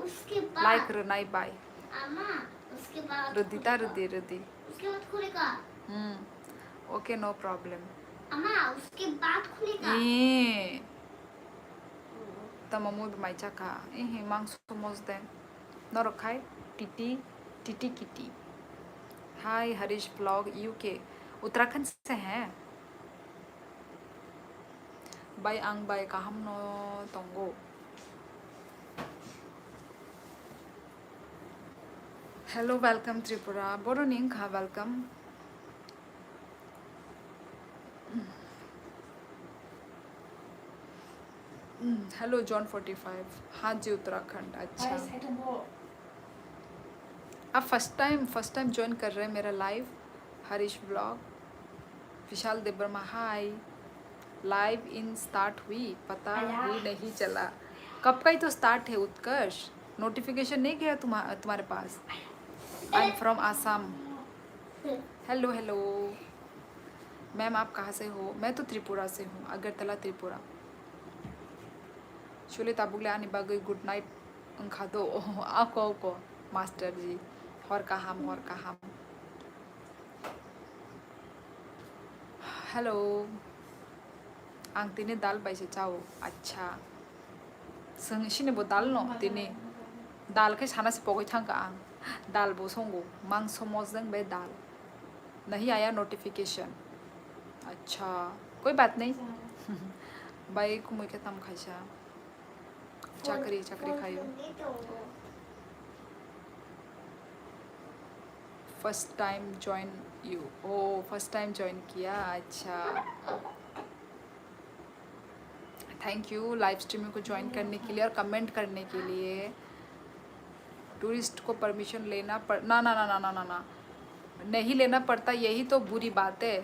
उसके बाद लाइक रनाई बाय अम्मा उसके बाद रदिता रदी उसके बाद खुलेगा ओके नो प्रॉब्लम अम्मा उसके बाद खुलेगा ए तममु माइचा का ए मांग समोस दे न रखाई टीटी किटी हाय हरीश ब्लॉग यूके उत्तराखंड से हैं बाय आंग बाय का हम नो तंगो हेलो वेलकम त्रिपुरा बोरो निंग खा वेलकम हेलो जॉन 45 हाँ जी उत्तराखंड अच्छा आप फर्स्ट टाइम ज्वाइन कर रहे हैं मेरा live Harish blog Vishal Debbarma hi live in start हुई पता ही नहीं चला कब का ही तो स्टार्ट है उत्कर्ष नोटिफिकेशन नहीं गया तुम्हारे पास I am from Assam hello ma'am आप कहाँ से हो मैं तो त्रिपुरा से हूँ अगरतला त्रिपुरा शुले ताबुगले आनी बागई गुड नाइट खा दो आपको मास्टर जी और कहा हेलो आंग तिने दाल बाइसे चाओ अच्छा संगसिने बो दाल नो तिने दाल के साना से पगई थांग आंग दाल बो संगो मांग समोजंग बे दाल नहीं आया नोटिफिकेशन अच्छा कोई बात नहीं बाई कुमुई के तम खाइसा चकरी खाइयो फर्स्ट टाइम ज्वाइन यू ओ फर्स्ट टाइम ज्वाइन किया अच्छा थैंक यू लाइव स्ट्रीमिंग को ज्वाइन करने के लिए और कमेंट करने के लिए टूरिस्ट को परमिशन लेना पड़ ना नहीं लेना पड़ता यही तो बुरी बात है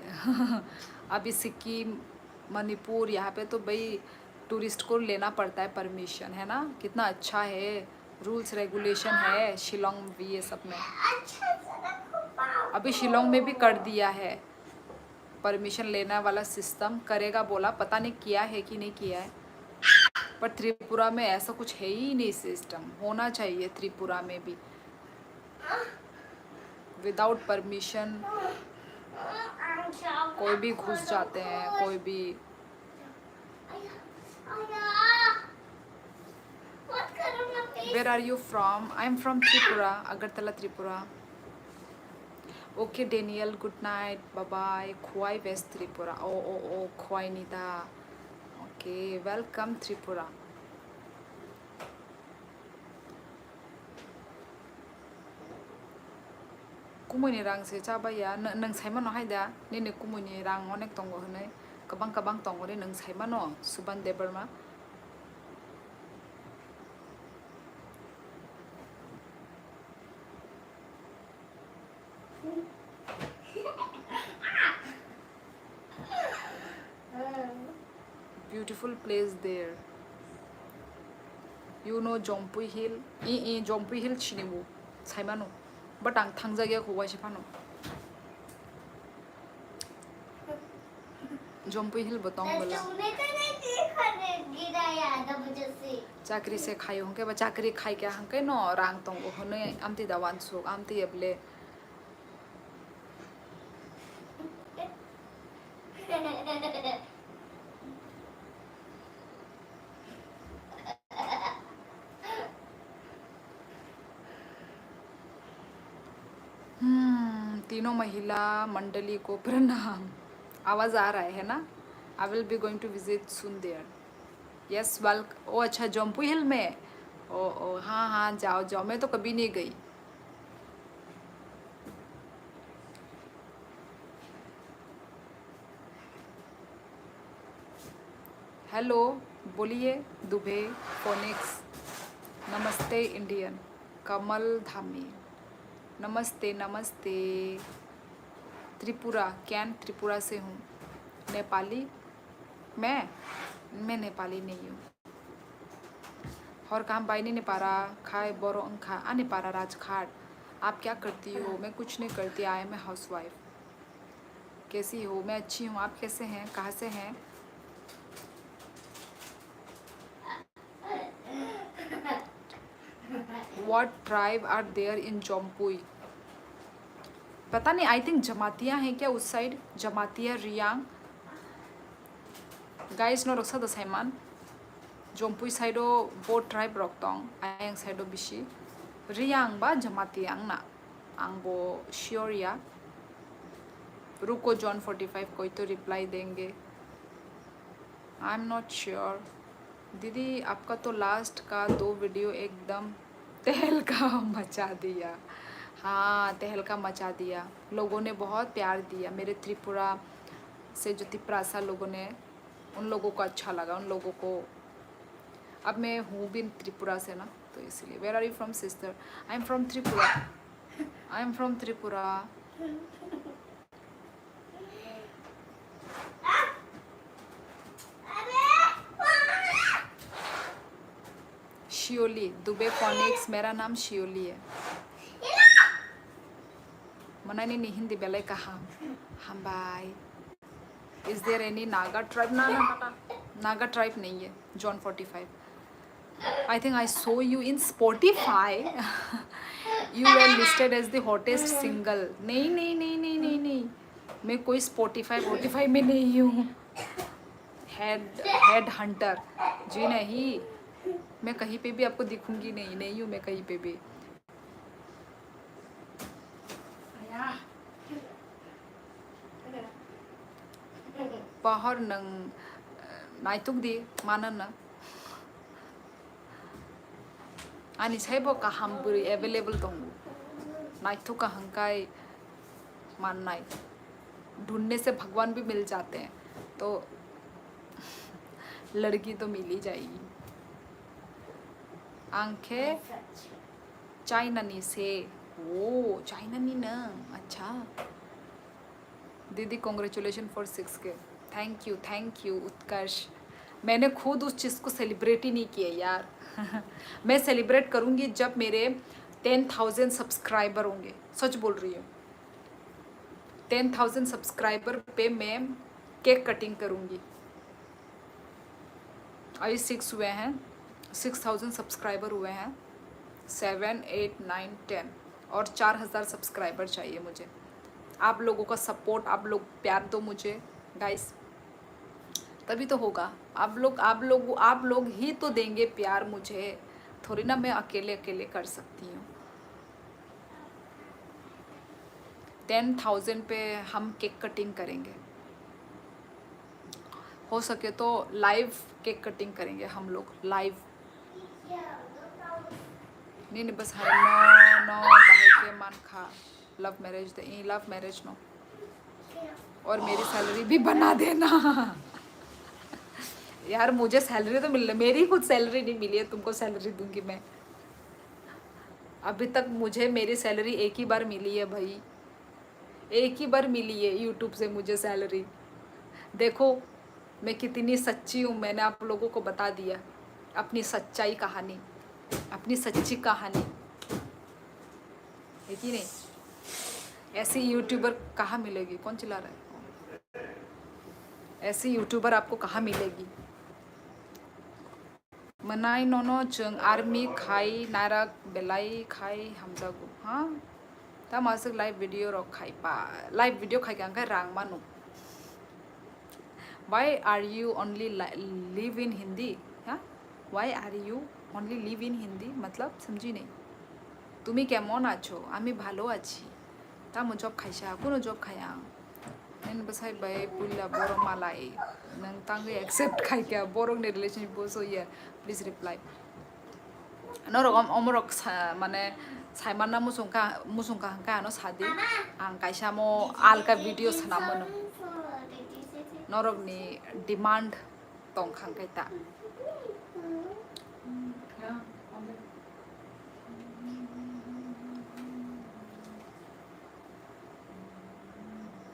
अभी सिक्किम मणिपुर यहाँ पे तो भाई टूरिस्ट को लेना पड़ता है परमिशन है ना कितना अच्छा है रूल्स रेगुलेशन है शिलोंग भी ये सब में अभी शिलोंग में भी कर दिया है परमिशन लेना वाला सिस्टम करेगा बोला पता नहीं किया है कि नहीं किया है पर त्रिपुरा में ऐसा कुछ है ही नहीं सिस्टम होना चाहिए त्रिपुरा में भी विदाउट परमिशन कोई भी घुस जाते हैं कोई भी Where are you from? I am from Tripura, Agartala, Tripura. Okay, Daniel, good night. Bye-bye. Khwai West Tripura. Oh, Khwai Nida. Okay, welcome Tripura. Kumuni rang se chabaya nang saimano haida nini kumuni rang onek tongo hone kabang tongo ni nang saimano Suban Debarma. Beautiful place there. You know Jompui Hill? Jompui Hill chinibu. Saimano. But ang thangjagia ko wasi pano. Jompui Hill बताऊं बोला. तूने तो नहीं देखा रे गिराया आधा बजे से. चाकरी से खाई होंगे बा चाकरी खाई क्या हंके नो रांग तोंगो होने आमती दावान सुक आमती अबले तीनों महिला मंडली को प्रणाम। आवाज आ रहा है ना? I will be going to visit soon there. Yes welcome. Oh अच्छा, जम्पू हिल में। ओ हाँ हाँ, जाओ जाओ, मैं तो कभी नहीं गई। हेलो बोलिए दुबे फोनिक्स। नमस्ते इंडियन कमल धामी। नमस्ते नमस्ते। त्रिपुरा कैन त्रिपुरा से हूँ। नेपाली मैं नेपाली नहीं हूँ। और काम बाई नहीं पारा खाए बोरो अंखा आने पारा राजखाट। आप क्या करती हो? मैं कुछ नहीं करती। I am a housewife. कैसी हो? मैं अच्छी हूँ। आप कैसे हैं? कहाँ से हैं? What tribe are there in Jompuy? पता नहीं, आई थिंक जमातियाँ हैं क्या उस साइड? जमातिया रियांग गाइस नो रक्सा दसाइमान Jompuy साइडो बो ट्राइब रक्तों आयंग साइडो बिशी रियांग बा जमातियांग ना आंग बो श्योरिया। रुको जॉन 45 कोई तो रिप्लाई देंगे। I am not sure. दीदी आपका तो लास्ट का 2 वीडियो एकदम तहलका मचा दिया। हाँ तहलका मचा दिया। लोगों ने बहुत प्यार दिया। मेरे त्रिपुरा से जो तिपरासा लोगों ने, उन लोगों को अच्छा लगा। उन लोगों को, अब मैं हूँ भी त्रिपुरा से ना, तो इसलिए। Where are you from sister? I am from Tripura. I am from Tripura. Shiuli Dubey Phoenix. मेरा नाम शियोली है। मनानी नहीं हिंदी बेले कहा हम बाय। Is there any Naga tribe? ना नागा ट्राइब नहीं है। John 45 I think I saw you in Spotify. You are listed as the hottest single. नहीं नहीं नहीं नहीं नहीं नहीं, मैं कोई स्पॉटिफाई में नहीं हूँ। हेड हंटर जी नहीं, मैं कहीं पे भी आपको दिखूंगी नहीं। नहीं हूँ मैं कहीं पे भी। पहर नंग नाइतुक दी मानना आनी साइबो का हम बुरी अवेलेबल दंगू। नाइतुक का हंकाई मानना ढूंढने से भगवान भी मिल जाते हैं, तो लड़की तो मिल ही जाएगी। आंखें चाइनानी से। ओ चाइनानी ना, अच्छा। दीदी congratulation for 6K। Thank you Utkarsh. मैंने खुद उस चीज़ को सेलिब्रेट ही नहीं किया यार। मैं सेलिब्रेट करूँगी जब मेरे 10,000 सब्सक्राइबर होंगे। सच बोल रही हूँ। 10,000 सब्सक्राइबर पे मैं केक कटिंग करूँगी। अभी 6 हुए हैं, 6,000 सब्सक्राइबर हुए हैं। 7, 8, 9, 10 और 4,000 सब्सक्राइबर चाहिए मुझे। आप लोगों का सपोर्ट, आप लोग प्यार दो मुझे गाइस, तभी तो होगा। आप लोग ही तो देंगे प्यार मुझे, थोड़ी ना मैं अकेले कर सकती हूँ। 10,000 पे हम केक कटिंग करेंगे। हो सके तो लाइव केक कटिंग करेंगे हम लोग, लाइव। नहीं बस है नो बाहर के मान खा लव मैरिज दे लव मैरिज नो। और मेरी सैलरी भी बना देना। यार मुझे सैलरी तो मिल रही, मेरी खुद सैलरी नहीं मिली है, तुमको सैलरी दूंगी मैं। अभी तक मुझे मेरी सैलरी एक ही बार मिली है भाई, एक ही बार मिली है यूट्यूब से मुझे सैलरी। देखो मैं कितनी सच्ची हूँ, मैंने आप लोगों को बता दिया अपनी सच्चाई कहानी, अपनी सच्ची कहानी है कि नहीं। ऐसी यूट्यूबर कहाँ मिलेगी? कौन चिल्ला रहा है? ऐसी यूट्यूबर आपको कहाँ मिलेगी? मनाई नोनो चंग आर्मी खाई नारक बेलाई खाई हमजागु। हाँ ता मासक लाइव वीडियो रख खाई पा लाइव वीडियो खाई क्या रांग मानो why are you only live in Hindi? हाँ, why are you only live in Hindi? मतलब समझी नहीं. তুমি কেমন আছো? আমি ভালো আছি. তামো জব খাইছা? কোনো জব খায়া? নেন বসাই বাই পুলা বড় মালাই. নং তাঙ্গে accept খাইকা বড় নে relationship বসো ইয়া. Please reply. নরক অমরক মানে সাইমানা মুসুংকা হাঙ্কা আনো সাদি আং কাইসামো আলকা ভিডিও সানামনো নরকনি demand tongkhangkaita Yeah, on the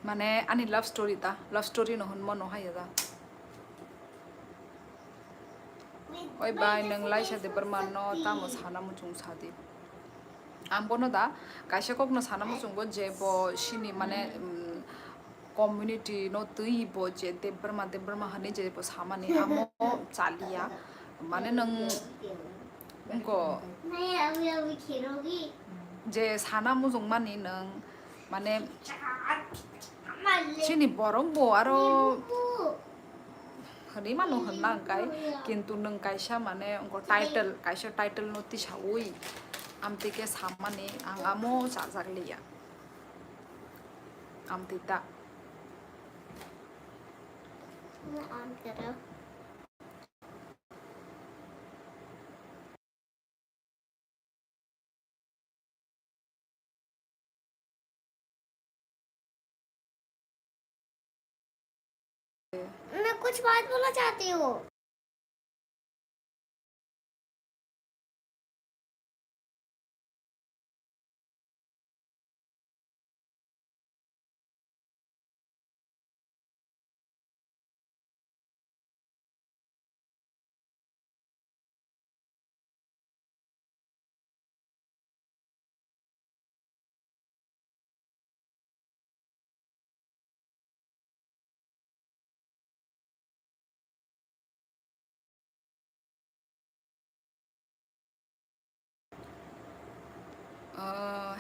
মানে ani love story ta love story no honmo no hayada oi bai nang lai sa de perman no ta mo sana mo chung sa de ambono da kaisa kok no sana mo chung bo je bo shini mane community no tui bo je de perma hane je bo samani amo chalia mane nang ungko नहीं अभी अभी खेलोगी je sana mo chung mani nang mane Male chini borong bo aro bu hani manu hanna kai kintu nang kaisa mane ungko title kaisa title no ti saui amtike samani angamo chajaglia amtita on करो मैं कुछ बात बोलना चाहती हूँ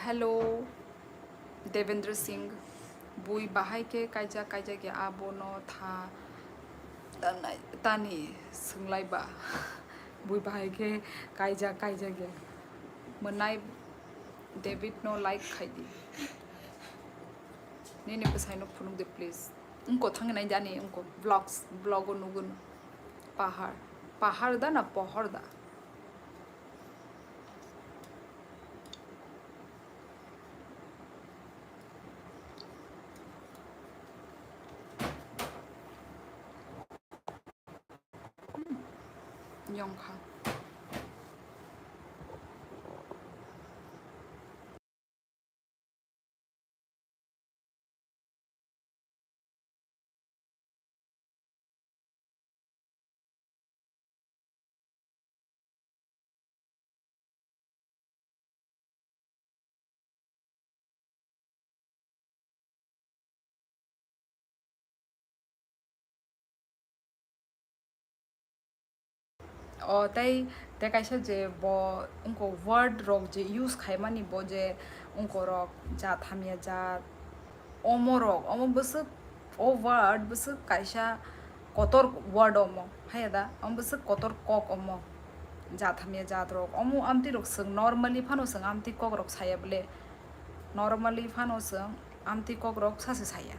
hello Devendra Singh बुई बाहाय के कायजा के आबो न था तानी सोंलायबा बुई बाहाय के कायजा के मोननाय डेविड नो लाइक खाइदी नेने बसाइनो फुनुंग दे प्लीज उनको थांगनाय जानी उनको ब्लॉग नुगुन पहाड़ दा ना पहाड़ दा 영화 tay kaisa je bo unko word rok je use khaimani bo je unko rok ja thamia ja omo rok omo busu o word busu kaisa kotor word omo hayada omo busu kotor kok omo ja thamia ja rok omo amti rok sung normally phano sung amti kok rok saya bele normally phano sung amti kok rok sase saya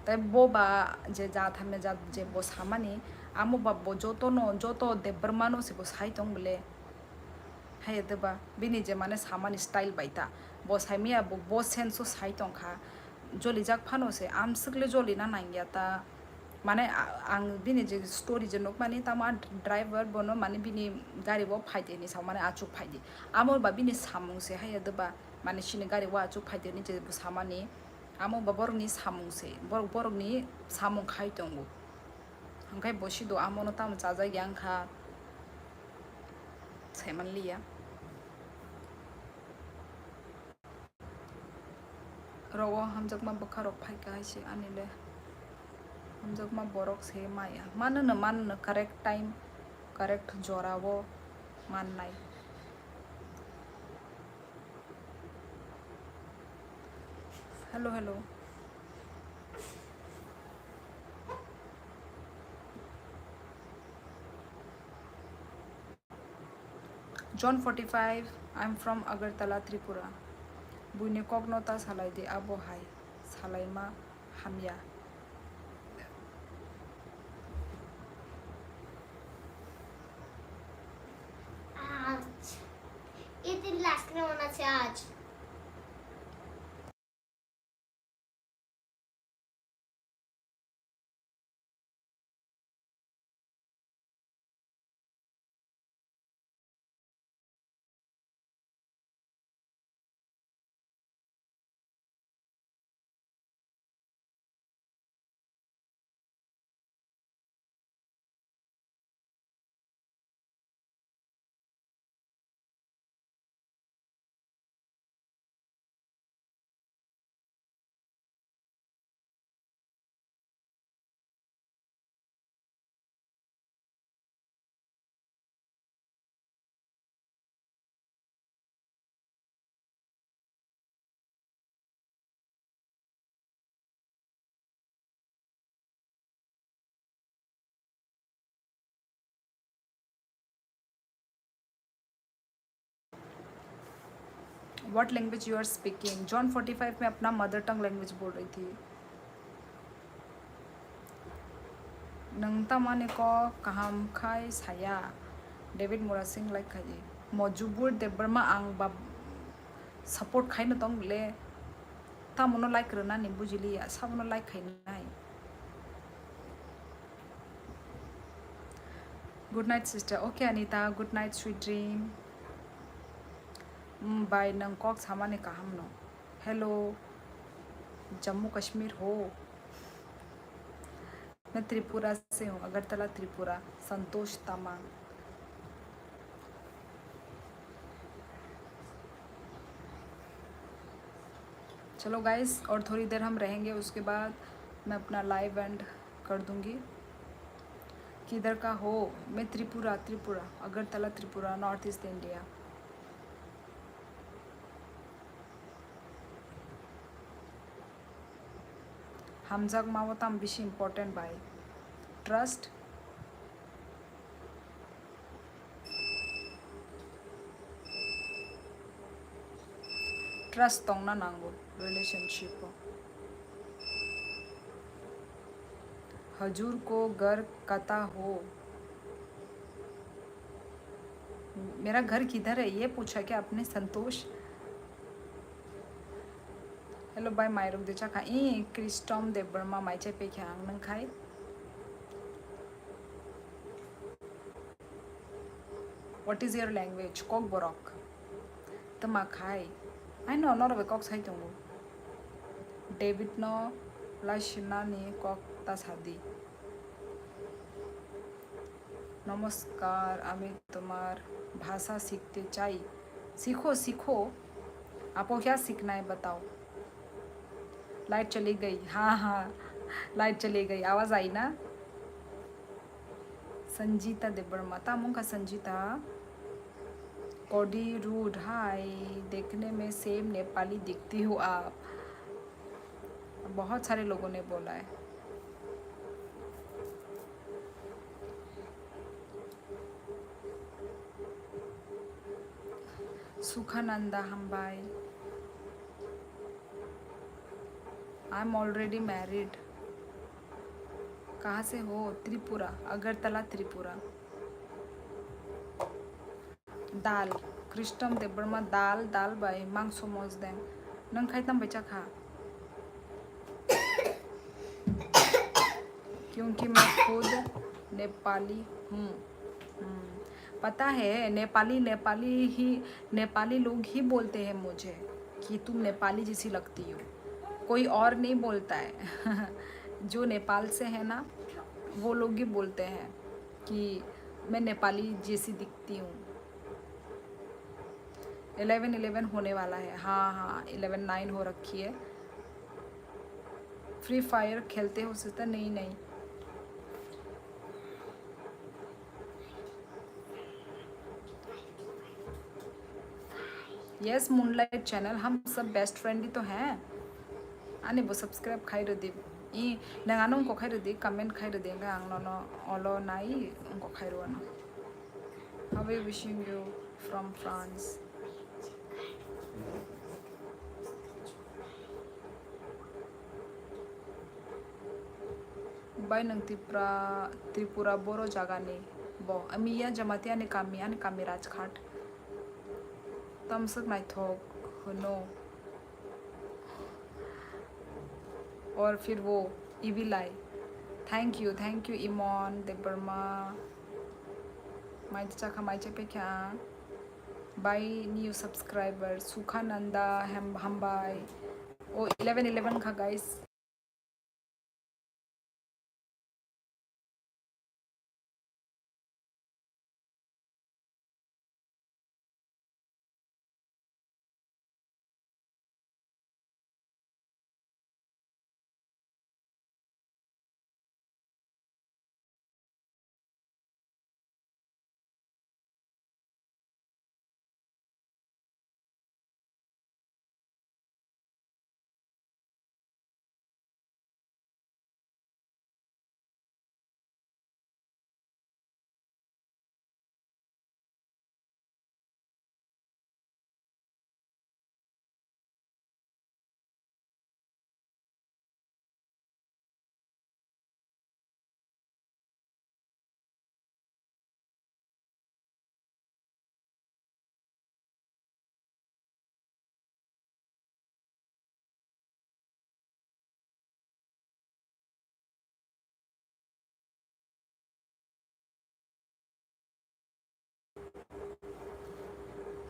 তাই বোবা যে যা থামে যা যে বো সামানি আমো বাবো যত দেব্রমানো সে বো সাইতং বলে হাই দেবা বিনি যে মানে সামানি স্টাইল বাইতা বো সাইমিয়া বো সেন্সো সাইতং খা জলি জাক ফানো সে আমসকলে জলি না নাইয়া তা মানে আং বিনি যে স্টোরি যে নক মানে তামা ড্রাইভার বনো মানে বিনি গাড়ি বো ফাইদে নি সাও মানে আচুক ফাইদে আমর বা বিনি সামুং সে হাই দেবা মানে সিনি গাড়ি ওয়া আচুক ফাইদে নি যে বো সামানি amo borokni samung se borokni samung khai tongo hangkai bosido amo no tam chaja yang kha saimanliya rogo hamjakma bokharok phaika haise anile hamjakma borok se maya manna correct time correct jorawo mannai hello John 45, I'm from Agartala, Tripura. Buine kognota salai de abo hai. Salai ma hamya. आज ये दिन last में होना चाहिए आज What language you are speaking? John 45 में अपना mother tongue language बोल रही थी. नंगता माने को कहम खाई साया. डेविड मोरासिंग लाइक खाई. मजुबुर देबरमा आंग बा सपोर्ट खाई न तंग ले. ता मनो लाइक रना नि बुझिली या सब मनो लाइक खाई नाई. Good night sister. Okay Anita, good night sweet dream. Bye nang kok samane kaham no. Hello. Jammu Kashmir हो. मैं त्रिपुरा से हूँ. अगरतला त्रिपुरा. संतोष तामांग. चलो गाइस और थोड़ी देर हम रहेंगे उसके बाद मैं अपना लाइव एंड कर दूंगी. किधर का हो? मैं Tripura Agartala Tripura north east India. हमजाग मावताम बिशी इम्पोर्टेंट बाय ट्रस्ट. ट्रस्ट तोंगना नांगो रिलेशनशिप. हजूर को घर कता हो. मेरा घर किधर है ये पूछा क्या आपने संतोष? हेलो बाय मायरुक देचा खा ई क्रिस्टम देबरमा माइचे पे ख्यांग नंग खाई. What is your language? Kokborok तमा खाई. आई नो नॉर वे कॉक साई तुंगो. डेविड नो लाशिना ने कॉक तासादी. नमस्कार আমি তোমার भाषा सीखते चाई. सीखो. आपको क्या सीखना है बताओ. लाइट चली गई. हाँ लाइट चली गई. आवाज़ आई ना. संजीता देबर्मा तामुंग का संजीता. कोडी रूड हाय. देखने में सेम नेपाली दिखती हो आप. बहुत सारे लोगों ने बोला है. सुखानंदा हम्बाई. I am already married. कहाँ से हो? त्रिपुरा अगरतला त्रिपुरा. दाल क्रिस्टम देबरमा दाल बाय मांसो मोज दें. नंग खाई तम बेचा खा. क्योंकि मैं खुद नेपाली हूँ. पता है नेपाली लोग ही बोलते हैं मुझे कि तुम नेपाली जैसी लगती हो. कोई और नहीं बोलता है. जो नेपाल से है ना वो लोग ही बोलते हैं कि मैं नेपाली जैसी दिखती हूँ. 11 होने वाला है. हाँ 11 हो रखी है. फ्री फायर खेलते हो सिस्टर? नहीं. Yes moonlight channel. हम सब बेस्ट फ्रेंड ही तो हैं. आने वो सब्सक्राइब खाई रदी ई नंगानो उनको खाई रदी कमेंट खाई रदी आंग नो ओलो नाई उनको खाई रोना. How are wishing you from France? Bay ng Tripura Boro jagani bo amiya jamatia ni kami Rajghat tamsak nai thok होनो और फिर वो इविलाई थैंक यू इमोन दे बर्मा माइचे चाखा माइचे पे क्या बाय न्यू सब्सक्राइबर सुखानंदा हम बाय ओ 11 का गाइस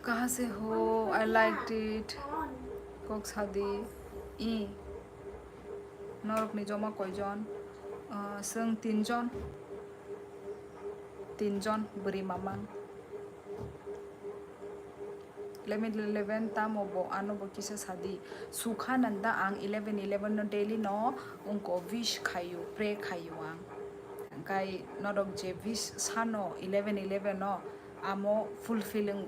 कहाँ से हो आई लाइक इट कोक्स हादी ई नरकनि जमा कयजन जों तीनजन बोरै मामा 11 tamo bo ano bo kisa sadi sukha nanda ang 11 no daily no unko wish khayu pray khayu ang kai norok je wish sano 11 no amo fulfilling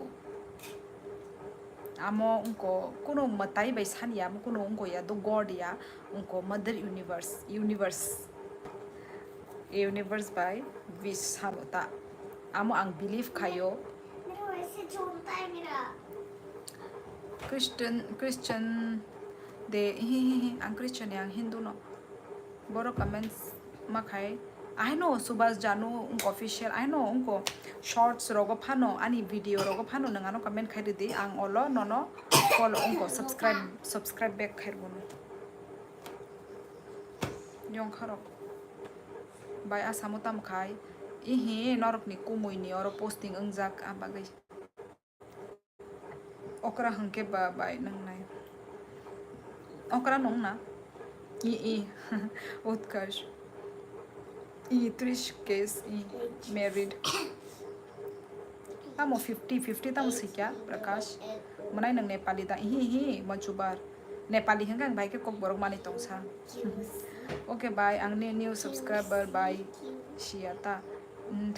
amo unko kuno matai bai san ya kuno unko ya do god ya unko mother universe by wish sano ta amo ang believe khayo मेरा वैसे झूमता है मेरा Christian de ang Christian yang Hindu no boro comments makai I know Subhas Janu unko official I know unko shorts rogo phano ani video rogo phano nangano comment khai di ang olo no follow unko subscribe back khair bono yong kharok bai asamutam khai ihi norok ni kumui ni oro posting angjak abagai okra hangke ba bai nang nai okra nong na i utkarsh i trish case i married tamo 50 tamo sikya prakash manai nang nepali ta hi machubar nepali hangang bai ke kok borok mani tongsa okay bye ang new subscriber bye shiata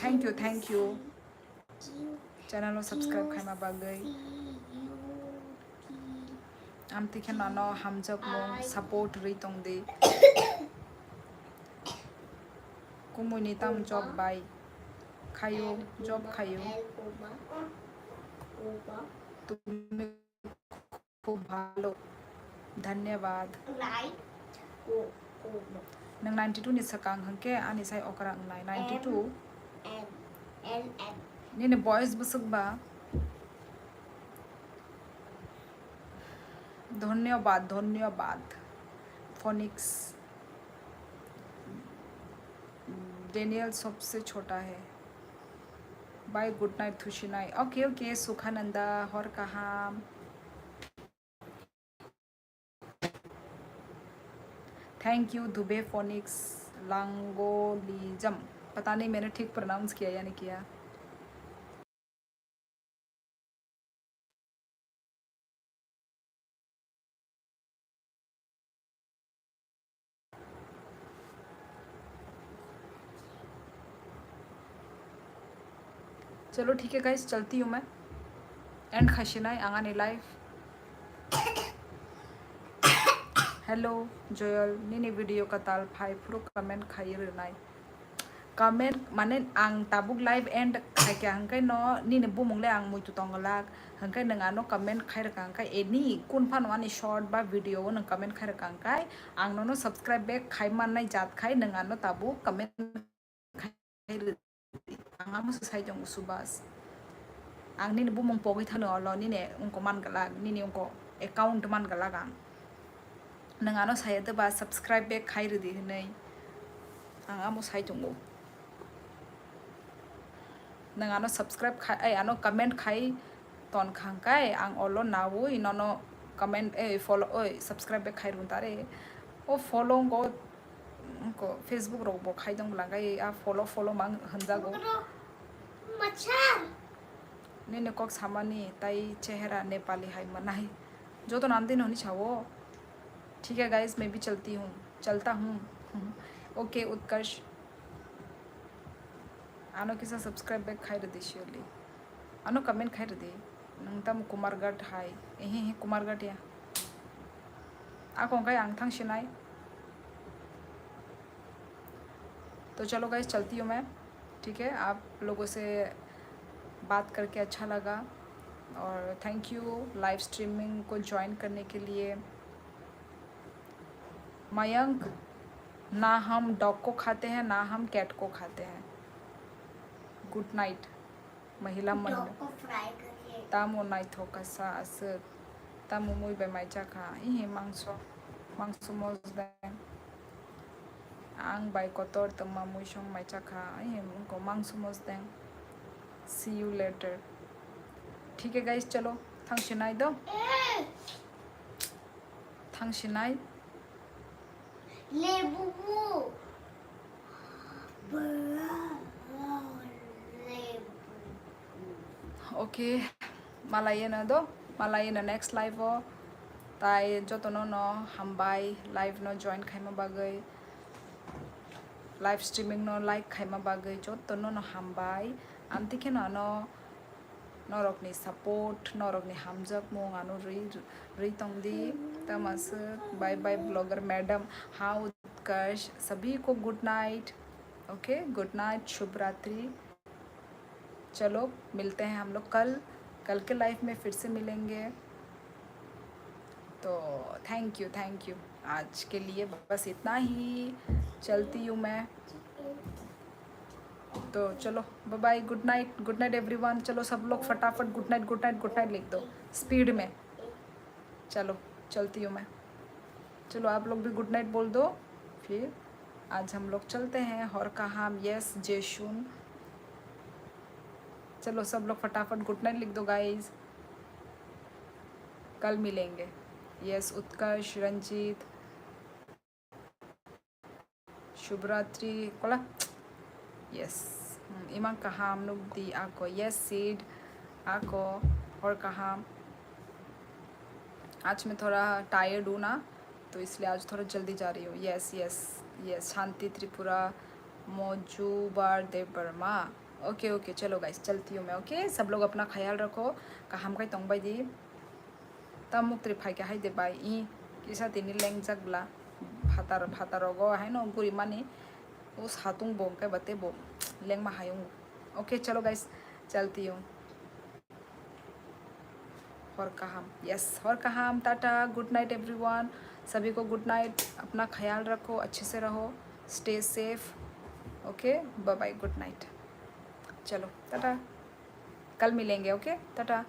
thank you channel lo subscribe khai ma bagai am tikhe nano hamjak mong support ri tong de kumuni tam job bai khayo job khayo তুমি খুব ভালো धन्यवाद nang 92 ni sakang hangke ani sai okra ngai 92 ni ne boys busuk ba धन्यवाद phoenix Daniel सबसे छोटा है bye good night थुशिनाई okay सुखानंदा हर कहा thank you Dubey phoenix लांगोलिजम पता नहीं मैंने ठीक प्रोनाउंस किया या नहीं किया चलो ठीक है गाइस चलती हूँ मैं एंड खशिनाई आंगानी लाइफ हेलो जोयल निनी वीडियो का ताल फाई फ्रू कमेंट खाई रनाई comment mane ang tabuk live end khai kya hangkai no ni ne bumung le ang muitu tongalak hangkai nanga no comment khai ra kangkai any kun phan wani short ba video nang comment khai ra kangkai ang no subscribe back khai man nai jat khai nanga no tabu comment khai ang amu sai jong subas ang ni ne bumung pogi thano lo ni ne ungko man galak ni ne ungko account man galak ang nanga no sai te ba subscribe back khai ri di nei ang amu sai jong nang ano subscribe khai ay ano comment khai ton khangkai ang olo nawui nono comment follow subscribe back khai run tare o follow ko Facebook ro bo khai dong langai a follow mang hanja go मच्छर ने कok samani tai चेहरा Nepali hai manai जो तो नाम दिन होनी छावो ठीक है गाइस मैं भी चलता हूँ ओके उत्कर्ष ano kisa subscribe back khai redi surely ano comment khai redi nangtam kumargat hai ehe kumargat ya akong kai ang thang shinai तो चलो गाइस चलती हूँ मैं ठीक है आप लोगों से बात करके अच्छा लगा और थैंक यू लाइव स्ट्रीमिंग को ज्वाइन करने के लिए मयंक ना हम डॉग को खाते हैं ना हम कैट को खाते हैं गुड नाइट महिला मन डॉग को फ्राई करिए तामो नाइट हो कसा अस तामो मुई बे माइचा खा इहे मांसो मोज दें आंग बाय कोतर तमा मुई संग माइचा खा इहे उनको मांसो मोज दें सी यू लेटर ठीक है गाइस चलो थांगशिनाय दो थांगशिनाय ले बुबू ओके मालायना दो मालायना नेक्स्ट लाइव हो ताई जतनो न हमबाय लाइव न जॉइन खाइमा बागै लाइव स्ट्रीमिंग न लाइक खाइमा बागै जतनो न हमबाय आमतिखे न नरकनि सपोर्ट नरकनि हमजक मong आनो री तंगदी तमस bye bye blogger madam how Utkarsh सभी को good night okay good night शुभ रात्रि चलो मिलते हैं हम लोग कल के लाइफ में फिर से मिलेंगे तो थैंक यू आज के लिए बस इतना ही चलती हूँ मैं तो चलो bye bye good night everyone चलो सब लोग फटाफट गुड नाइट लिख दो स्पीड में चलो चलती हूँ मैं चलो आप लोग भी गुड नाइट बोल दो फिर आज हम लोग चलते हैं और कहा यस जेशुन चलो सब लोग फटाफट गुड नाइट लिख दो गाइस कल मिलेंगे यस उत्कर्ष रंजीत शुभ रात्रि कोला यस इमान कहा हम लोग दी आको यस सीड आको और कहा आज मैं थोड़ा टायर्ड हूँ ना तो इसलिए आज थोड़ा जल्दी जा रही हूँ यस शांति त्रिपुरा मोजूबार देव वर्मा ओके चलो गाइस चलती हूँ मैं ओके सब लोग अपना ख्याल रखो कहाम कई तंग बाई तमुक त्रिफाई के हाई दे बाई ई किसा तिनी लेंग जगला फातारगो है न गुरी मानी उस हाथुंग बोंग के बते बो लेंग मा हायुंग ओके चलो गाइस चलती हूँ और कहाम टाटा गुड नाइट एवरीवन सभी को गुड नाइट अपना ख्याल रखो अच्छे से रहो stay safe okay bye bye good night चलो टाटा कल मिलेंगे ओके टाटा